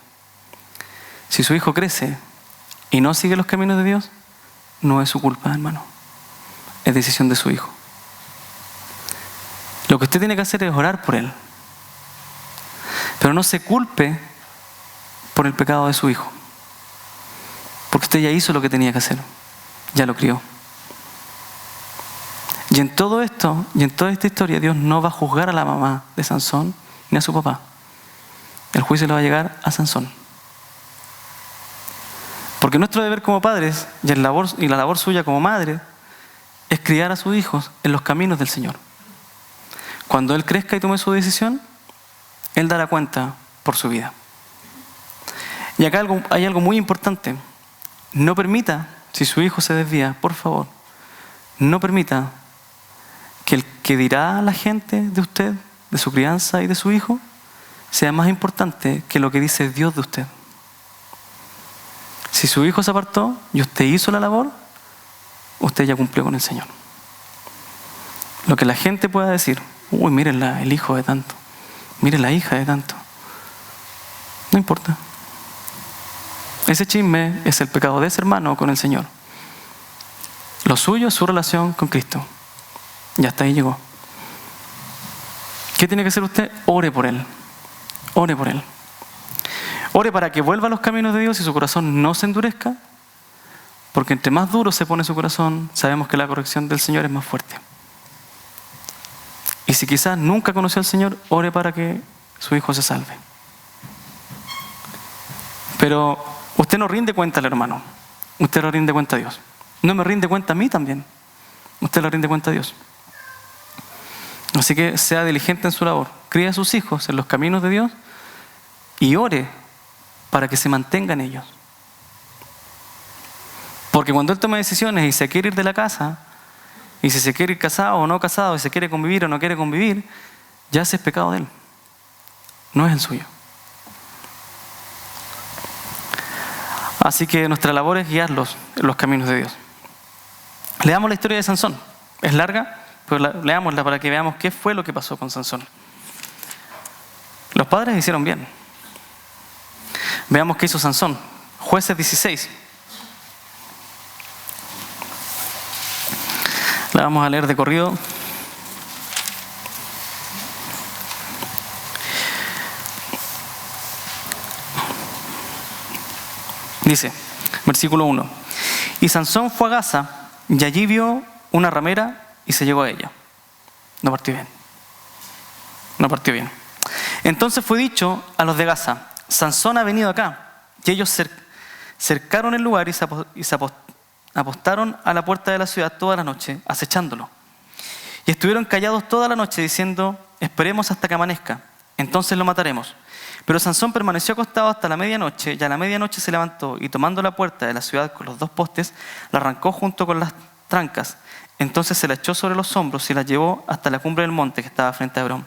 Si su hijo crece y no sigue los caminos de Dios, no es su culpa, hermano. Es decisión de su hijo. Lo que usted tiene que hacer es orar por él. Pero no se culpe por el pecado de su hijo. Porque usted ya hizo lo que tenía que hacer. Ya lo crió. Y en todo esto, y en toda esta historia, Dios no va a juzgar a la mamá de Sansón ni a su papá. El juicio le va a llegar a Sansón. Porque nuestro deber como padres, y la labor suya como madre, es criar a sus hijos en los caminos del Señor. Cuando él crezca y tome su decisión, él dará cuenta por su vida. Y acá hay algo muy importante. No permita, si su hijo se desvía, por favor, no permita que el que dirá a la gente de usted, de su crianza y de su hijo, sea más importante que lo que dice Dios de usted. Si su hijo se apartó y usted hizo la labor, usted ya cumplió con el Señor. Lo que la gente pueda decir, uy, miren el hijo de tanto, miren la hija de tanto, no importa. Ese chisme es el pecado de ese hermano con el Señor. Lo suyo es su relación con Cristo. Y hasta ahí llegó. ¿Qué tiene que hacer usted? Ore por él. Ore por él. Ore para que vuelva a los caminos de Dios y su corazón no se endurezca. Porque entre más duro se pone su corazón, sabemos que la corrección del Señor es más fuerte. Y si quizás nunca conoció al Señor, ore para que su hijo se salve. Pero usted no rinde cuenta al hermano. Usted lo rinde cuenta a Dios. No me rinde cuenta a mí también. Usted lo rinde cuenta a Dios. Así que sea diligente en su labor. Cría a sus hijos en los caminos de Dios y ore para que se mantengan ellos. Porque cuando él toma decisiones y se quiere ir de la casa, y si se quiere ir casado o no casado, y se quiere convivir o no quiere convivir, ya ese es pecado de él. No es el suyo. Así que nuestra labor es guiarlos en los caminos de Dios. Leamos la historia de Sansón. Es larga, pero leámosla para que veamos qué fue lo que pasó con Sansón. Los padres hicieron bien. Veamos qué hizo Sansón. Jueces 16. La vamos a leer de corrido. Dice, versículo 1. Y Sansón fue a Gaza y allí vio una ramera y se llegó a ella. No partió bien. No partió bien. Entonces fue dicho a los de Gaza, Sansón ha venido acá. Y ellos cercaron el lugar y se apostaron a la puerta de la ciudad toda la noche, acechándolo. Y estuvieron callados toda la noche diciendo, esperemos hasta que amanezca, entonces lo mataremos. Pero Sansón permaneció acostado hasta la medianoche, y a la medianoche se levantó y tomando la puerta de la ciudad con los 2 postes, la arrancó junto con las trancas. Entonces se la echó sobre los hombros y la llevó hasta la cumbre del monte que estaba frente a Hebrón.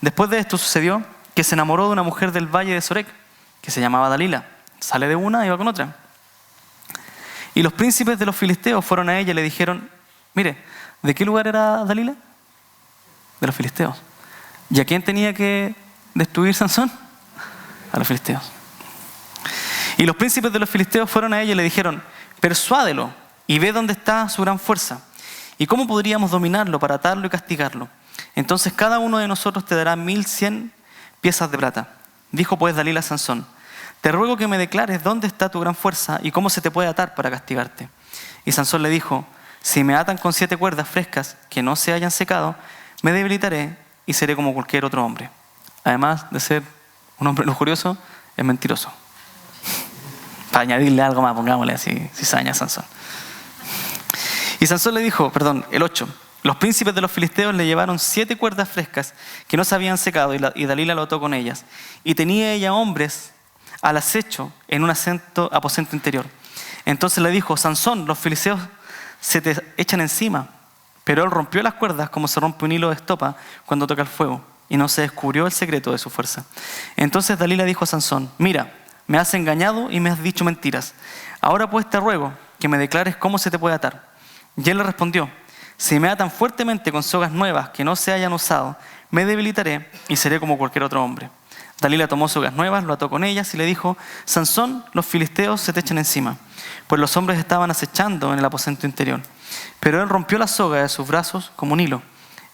Después de esto sucedió que se enamoró de una mujer del valle de Sorek, que se llamaba Dalila. Sale de una y va con otra. Y los príncipes de los filisteos fueron a ella y le dijeron, mire, ¿de qué lugar era Dalila? De los filisteos. ¿Y a quién tenía que destruir Sansón? A los filisteos. Y los príncipes de los filisteos fueron a ella y le dijeron: persuádelo y ve dónde está su gran fuerza. ¿Y cómo podríamos dominarlo para atarlo y castigarlo? Entonces cada uno de nosotros te dará 1100 piezas de plata. Dijo pues Dalila a Sansón: te ruego que me declares dónde está tu gran fuerza y cómo se te puede atar para castigarte. Y Sansón le dijo: si me atan con 7 cuerdas frescas que no se hayan secado, me debilitaré y seré como cualquier otro hombre. Además de ser un hombre lujurioso, es mentiroso. Para añadirle algo más, pongámosle así, cizaña a Sansón. Y Sansón le dijo, el 8, los príncipes de los filisteos le llevaron 7 cuerdas frescas que no se habían secado y Dalila lo ató con ellas. Y tenía ella hombres al acecho en un aposento interior. Entonces le dijo: Sansón, los filisteos se te echan encima. Pero él rompió las cuerdas como se rompe un hilo de estopa cuando toca el fuego, y no se descubrió el secreto de su fuerza. Entonces Dalila dijo a Sansón: mira, me has engañado y me has dicho mentiras. Ahora pues te ruego que me declares cómo se te puede atar. Y él le respondió: si me atan fuertemente con sogas nuevas que no se hayan usado, me debilitaré y seré como cualquier otro hombre. Dalila tomó sogas nuevas, lo ató con ellas y le dijo: Sansón, los filisteos se te echan encima. Pues los hombres estaban acechando en el aposento interior. Pero él rompió la soga de sus brazos como un hilo.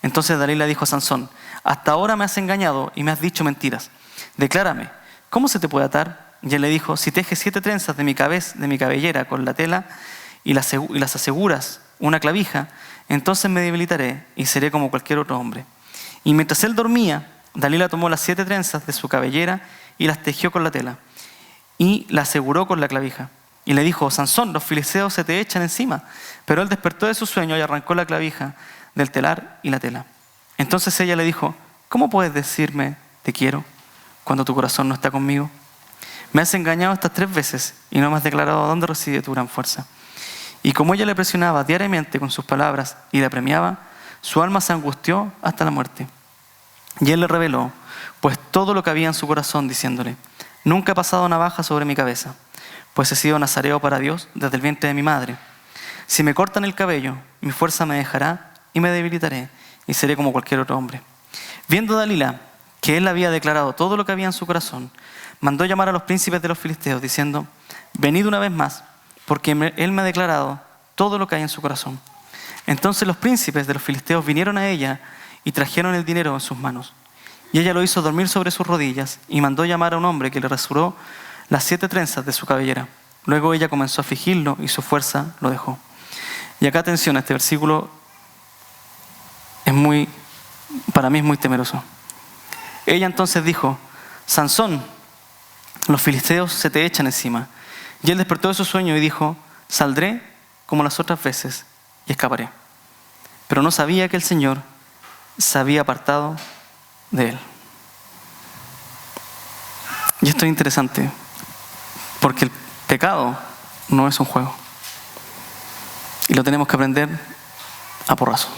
Entonces Dalila dijo a Sansón: hasta ahora me has engañado y me has dicho mentiras. Declárame, ¿cómo se te puede atar? Y él le dijo: si tejes 7 trenzas de mi cabellera con la tela y las aseguras una clavija, entonces me debilitaré y seré como cualquier otro hombre. Y mientras él dormía, Dalila tomó las 7 trenzas de su cabellera y las tejió con la tela y la aseguró con la clavija. Y le dijo: Sansón, los filisteos se te echan encima. Pero él despertó de su sueño y arrancó la clavija del telar y la tela. Entonces ella le dijo: ¿cómo puedes decirme te quiero cuando tu corazón no está conmigo? Me has engañado estas 3 veces y no me has declarado dónde reside tu gran fuerza. Y como ella le presionaba diariamente con sus palabras y la premiaba, su alma se angustió hasta la muerte. Y él le reveló pues todo lo que había en su corazón, diciéndole: nunca he pasado navaja sobre mi cabeza, pues he sido nazareo para Dios desde el vientre de mi madre. Si me cortan el cabello, mi fuerza me dejará y me debilitaré y seré como cualquier otro hombre. Viendo Dalila que él había declarado todo lo que había en su corazón, mandó llamar a los príncipes de los filisteos, diciendo: venid una vez más, porque él me ha declarado todo lo que hay en su corazón. Entonces los príncipes de los filisteos vinieron a ella y trajeron el dinero en sus manos. Y ella lo hizo dormir sobre sus rodillas y mandó llamar a un hombre que le rasuró las 7 trenzas de su cabellera. Luego ella comenzó a afligirlo y su fuerza lo dejó. Y acá atención, este versículo para mí es muy temeroso. Ella entonces dijo: Sansón, los filisteos se te echan encima. Y él despertó de su sueño y dijo: saldré como las otras veces y escaparé. Pero no sabía que el Señor se había apartado de él. Y esto es interesante, porque el pecado no es un juego. Y lo tenemos que aprender a porrazos.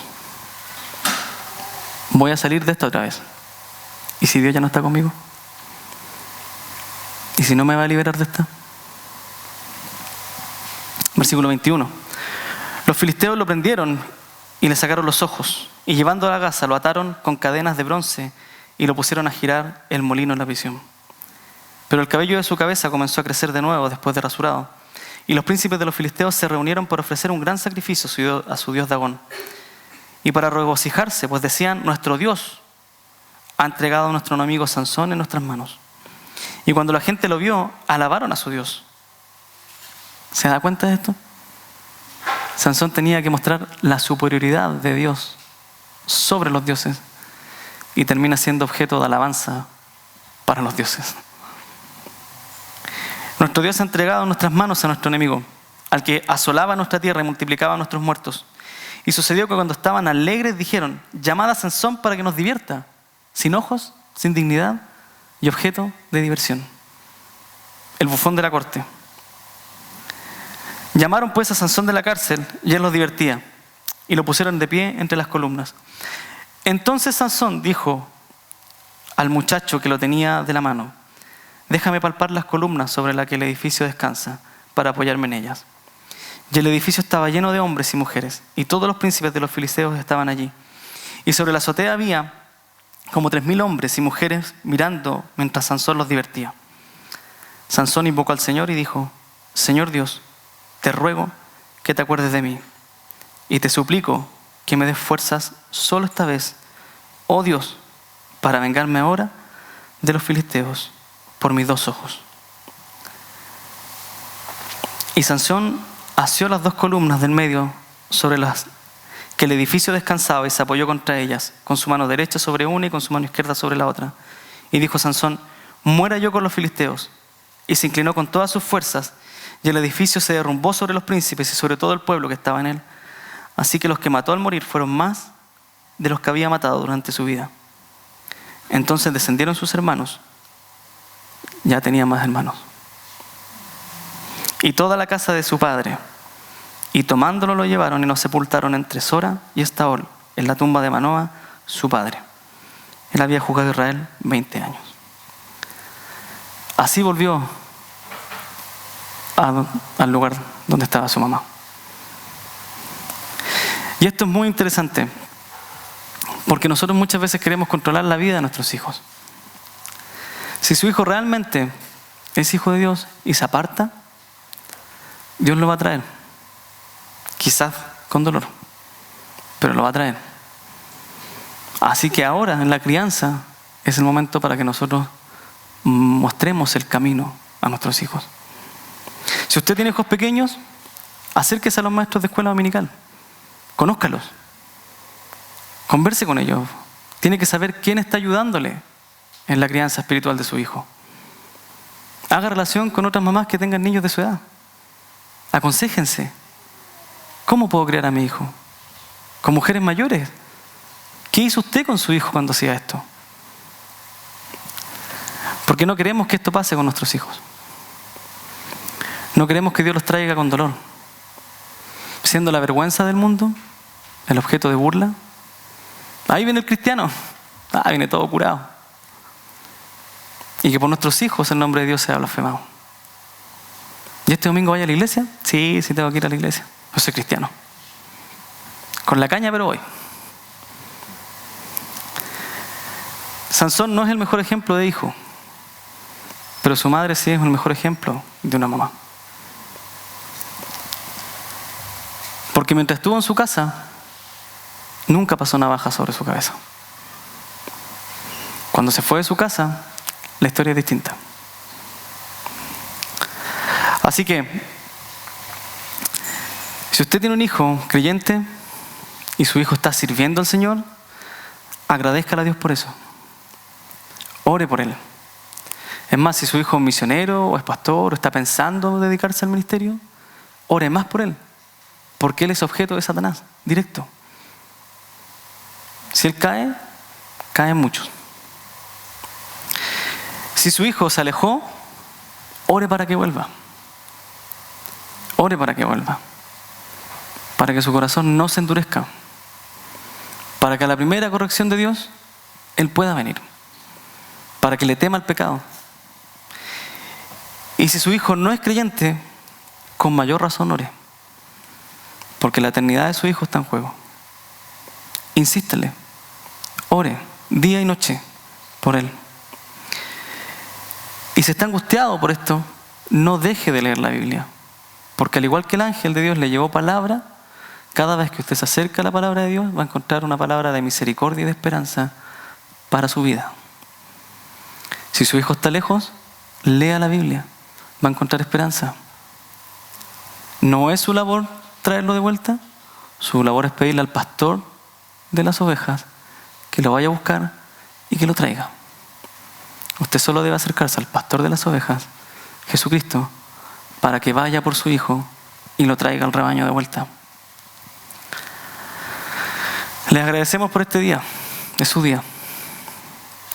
Voy a salir de esto otra vez. ¿Y si Dios ya no está conmigo? ¿Y si no me va a liberar de esta? Versículo 21. Los filisteos lo prendieron y le sacaron los ojos, y llevando a la gasa lo ataron con cadenas de bronce y lo pusieron a girar el molino en la prisión. Pero el cabello de su cabeza comenzó a crecer de nuevo después de rasurado. Y los príncipes de los filisteos se reunieron para ofrecer un gran sacrificio a su dios Dagón. Y para regocijarse, pues decían: nuestro Dios ha entregado a nuestro enemigo Sansón en nuestras manos. Y cuando la gente lo vio, alabaron a su Dios. ¿Se da cuenta de esto? Sansón tenía que mostrar la superioridad de Dios sobre los dioses y termina siendo objeto de alabanza para los dioses. Nuestro Dios ha entregado en nuestras manos a nuestro enemigo, al que asolaba nuestra tierra y multiplicaba a nuestros muertos. Y sucedió que cuando estaban alegres dijeron: llamad a Sansón para que nos divierta, sin ojos, sin dignidad y objeto de diversión. El bufón de la corte. Llamaron pues a Sansón de la cárcel y él los divertía, y lo pusieron de pie entre las columnas. Entonces Sansón dijo al muchacho que lo tenía de la mano: déjame palpar las columnas sobre las que el edificio descansa, para apoyarme en ellas. Y el edificio estaba lleno de hombres y mujeres, y todos los príncipes de los filisteos estaban allí. Y sobre la azotea había como 3000 hombres y mujeres mirando mientras Sansón los divertía. Sansón invocó al Señor y dijo: Señor Dios, te ruego que te acuerdes de mí y te suplico que me des fuerzas solo esta vez, oh Dios, para vengarme ahora de los filisteos por mis 2 ojos. Y Sansón asió las 2 columnas del medio sobre las que el edificio descansaba y se apoyó contra ellas, con su mano derecha sobre una y con su mano izquierda sobre la otra. Y dijo Sansón: muera yo con los filisteos. Y se inclinó con todas sus fuerzas, y el edificio se derrumbó sobre los príncipes y sobre todo el pueblo que estaba en él. Así que los que mató al morir fueron más de los que había matado durante su vida. Entonces descendieron sus hermanos, ya tenía más hermanos, y toda la casa de su padre, y tomándolo lo llevaron y lo sepultaron entre Sora y Estaol, en la tumba de Manoa, su padre. Él había juzgado a Israel 20 años. Así volvió al lugar donde estaba su mamá. Y esto es muy interesante, porque nosotros muchas veces queremos controlar la vida de nuestros hijos. Si su hijo realmente es hijo de Dios y se aparta, Dios lo va a traer. Quizás con dolor, pero lo va a traer. Así que ahora en la crianza es el momento para que nosotros mostremos el camino a nuestros hijos. Si usted tiene hijos pequeños, acérquese a los maestros de escuela dominical. Conózcalos. Converse con ellos. Tiene que saber quién está ayudándole en la crianza espiritual de su hijo. Haga relación con otras mamás que tengan niños de su edad. Aconséjense. ¿Cómo puedo criar a mi hijo? Con mujeres mayores. ¿Qué hizo usted con su hijo cuando hacía esto? Porque no queremos que esto pase con nuestros hijos. No queremos que Dios los traiga con dolor, siendo la vergüenza del mundo, el objeto de burla. Ahí viene el cristiano, viene todo curado. Y que por nuestros hijos el nombre de Dios sea blasfemado. ¿Y este domingo vaya a la iglesia? Sí, tengo que ir a la iglesia. Yo soy cristiano. Con la caña, pero voy. Sansón no es el mejor ejemplo de hijo, pero su madre sí es el mejor ejemplo de una mamá. Porque mientras estuvo en su casa, nunca pasó navaja sobre su cabeza. Cuando se fue de su casa, la historia es distinta. Así que, si usted tiene un hijo creyente y su hijo está sirviendo al Señor, agradézcale a Dios por eso. Ore por él. Es más, si su hijo es misionero o es pastor o está pensando dedicarse al ministerio, ore más por él. Porque él es objeto de Satanás, directo. Si él cae, caen muchos. Si su hijo se alejó, ore para que vuelva. Ore para que vuelva. Para que su corazón no se endurezca. Para que a la primera corrección de Dios, él pueda venir. Para que le tema el pecado. Y si su hijo no es creyente, con mayor razón ore. Porque la eternidad de su hijo está en juego. Insístele. Ore día y noche por él. Y si está angustiado por esto, no deje de leer la Biblia. Porque al igual que el ángel de Dios le llevó palabra, cada vez que usted se acerca a la palabra de Dios, va a encontrar una palabra de misericordia y de esperanza para su vida. Si su hijo está lejos, lea la Biblia. Va a encontrar esperanza. No es su labor traerlo de vuelta. Su labor es pedirle al pastor de las ovejas que lo vaya a buscar y que lo traiga. Usted solo debe acercarse al pastor de las ovejas, Jesucristo, para que vaya por su hijo y lo traiga al rebaño de vuelta. Les agradecemos por este día. Es su día.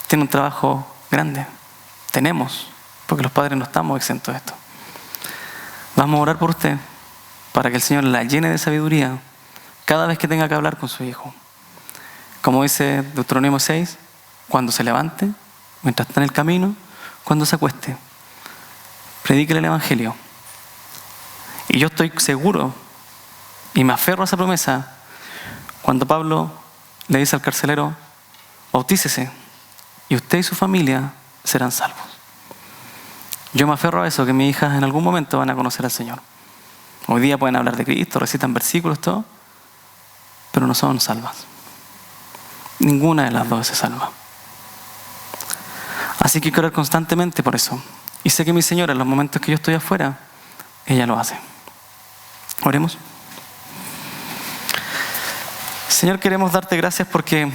Tiene un trabajo grande. Tenemos, porque los padres no estamos exentos de esto. Vamos a orar por usted para que el Señor la llene de sabiduría cada vez que tenga que hablar con su hijo. Como dice Deuteronomio 6, cuando se levante, mientras está en el camino, cuando se acueste, predíquele el Evangelio. Y yo estoy seguro y me aferro a esa promesa cuando Pablo le dice al carcelero: bautícese y usted y su familia serán salvos. Yo me aferro a eso, que mis hijas en algún momento van a conocer al Señor. Hoy día pueden hablar de Cristo, recitan versículos, todo, pero no son salvas. Ninguna de las dos se salva. Así que quiero orar constantemente por eso. Y sé que mi señora, en los momentos que yo estoy afuera, ella lo hace. Oremos. Señor, queremos darte gracias porque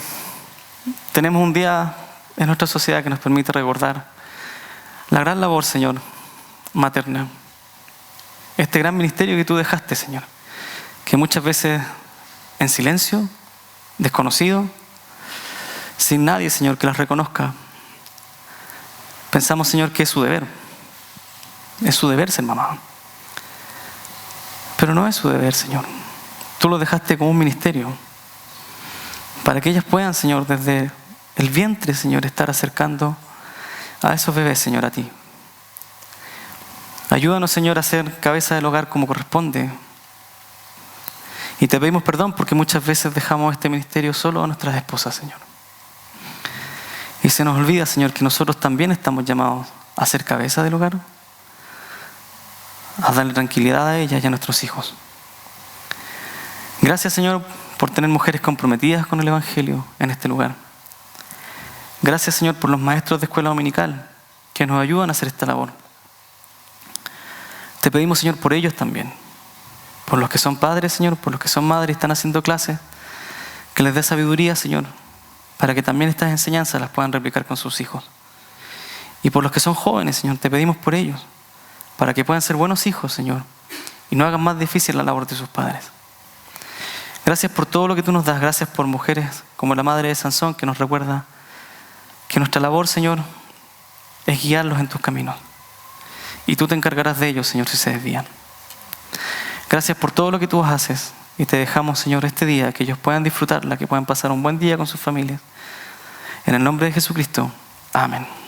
tenemos un día en nuestra sociedad que nos permite recordar la gran labor, Señor, materna. Este gran ministerio que tú dejaste, Señor, que muchas veces en silencio, desconocido, sin nadie, Señor, que las reconozca. Pensamos, Señor, que es su deber. Es su deber ser mamá. Pero no es su deber, Señor. Tú lo dejaste como un ministerio para que ellas puedan, Señor, desde el vientre, Señor, estar acercando a esos bebés, Señor, a ti. Ayúdanos, Señor, a ser cabeza del hogar como corresponde. Y te pedimos perdón porque muchas veces dejamos este ministerio solo a nuestras esposas, Señor. Y se nos olvida, Señor, que nosotros también estamos llamados a ser cabeza del hogar, a darle tranquilidad a ellas y a nuestros hijos. Gracias, Señor, por tener mujeres comprometidas con el Evangelio en este lugar. Gracias, Señor, por los maestros de escuela dominical que nos ayudan a hacer esta labor. Te pedimos, Señor, por ellos también, por los que son padres, Señor, por los que son madres y están haciendo clases, que les dé sabiduría, Señor, para que también estas enseñanzas las puedan replicar con sus hijos. Y por los que son jóvenes, Señor, te pedimos por ellos, para que puedan ser buenos hijos, Señor, y no hagan más difícil la labor de sus padres. Gracias por todo lo que tú nos das. Gracias por mujeres como la madre de Sansón, que nos recuerda que nuestra labor, Señor, es guiarlos en tus caminos. Y tú te encargarás de ellos, Señor, si se desvían. Gracias por todo lo que tú haces. Y te dejamos, Señor, este día, que ellos puedan disfrutarla, que puedan pasar un buen día con sus familias. En el nombre de Jesucristo. Amén.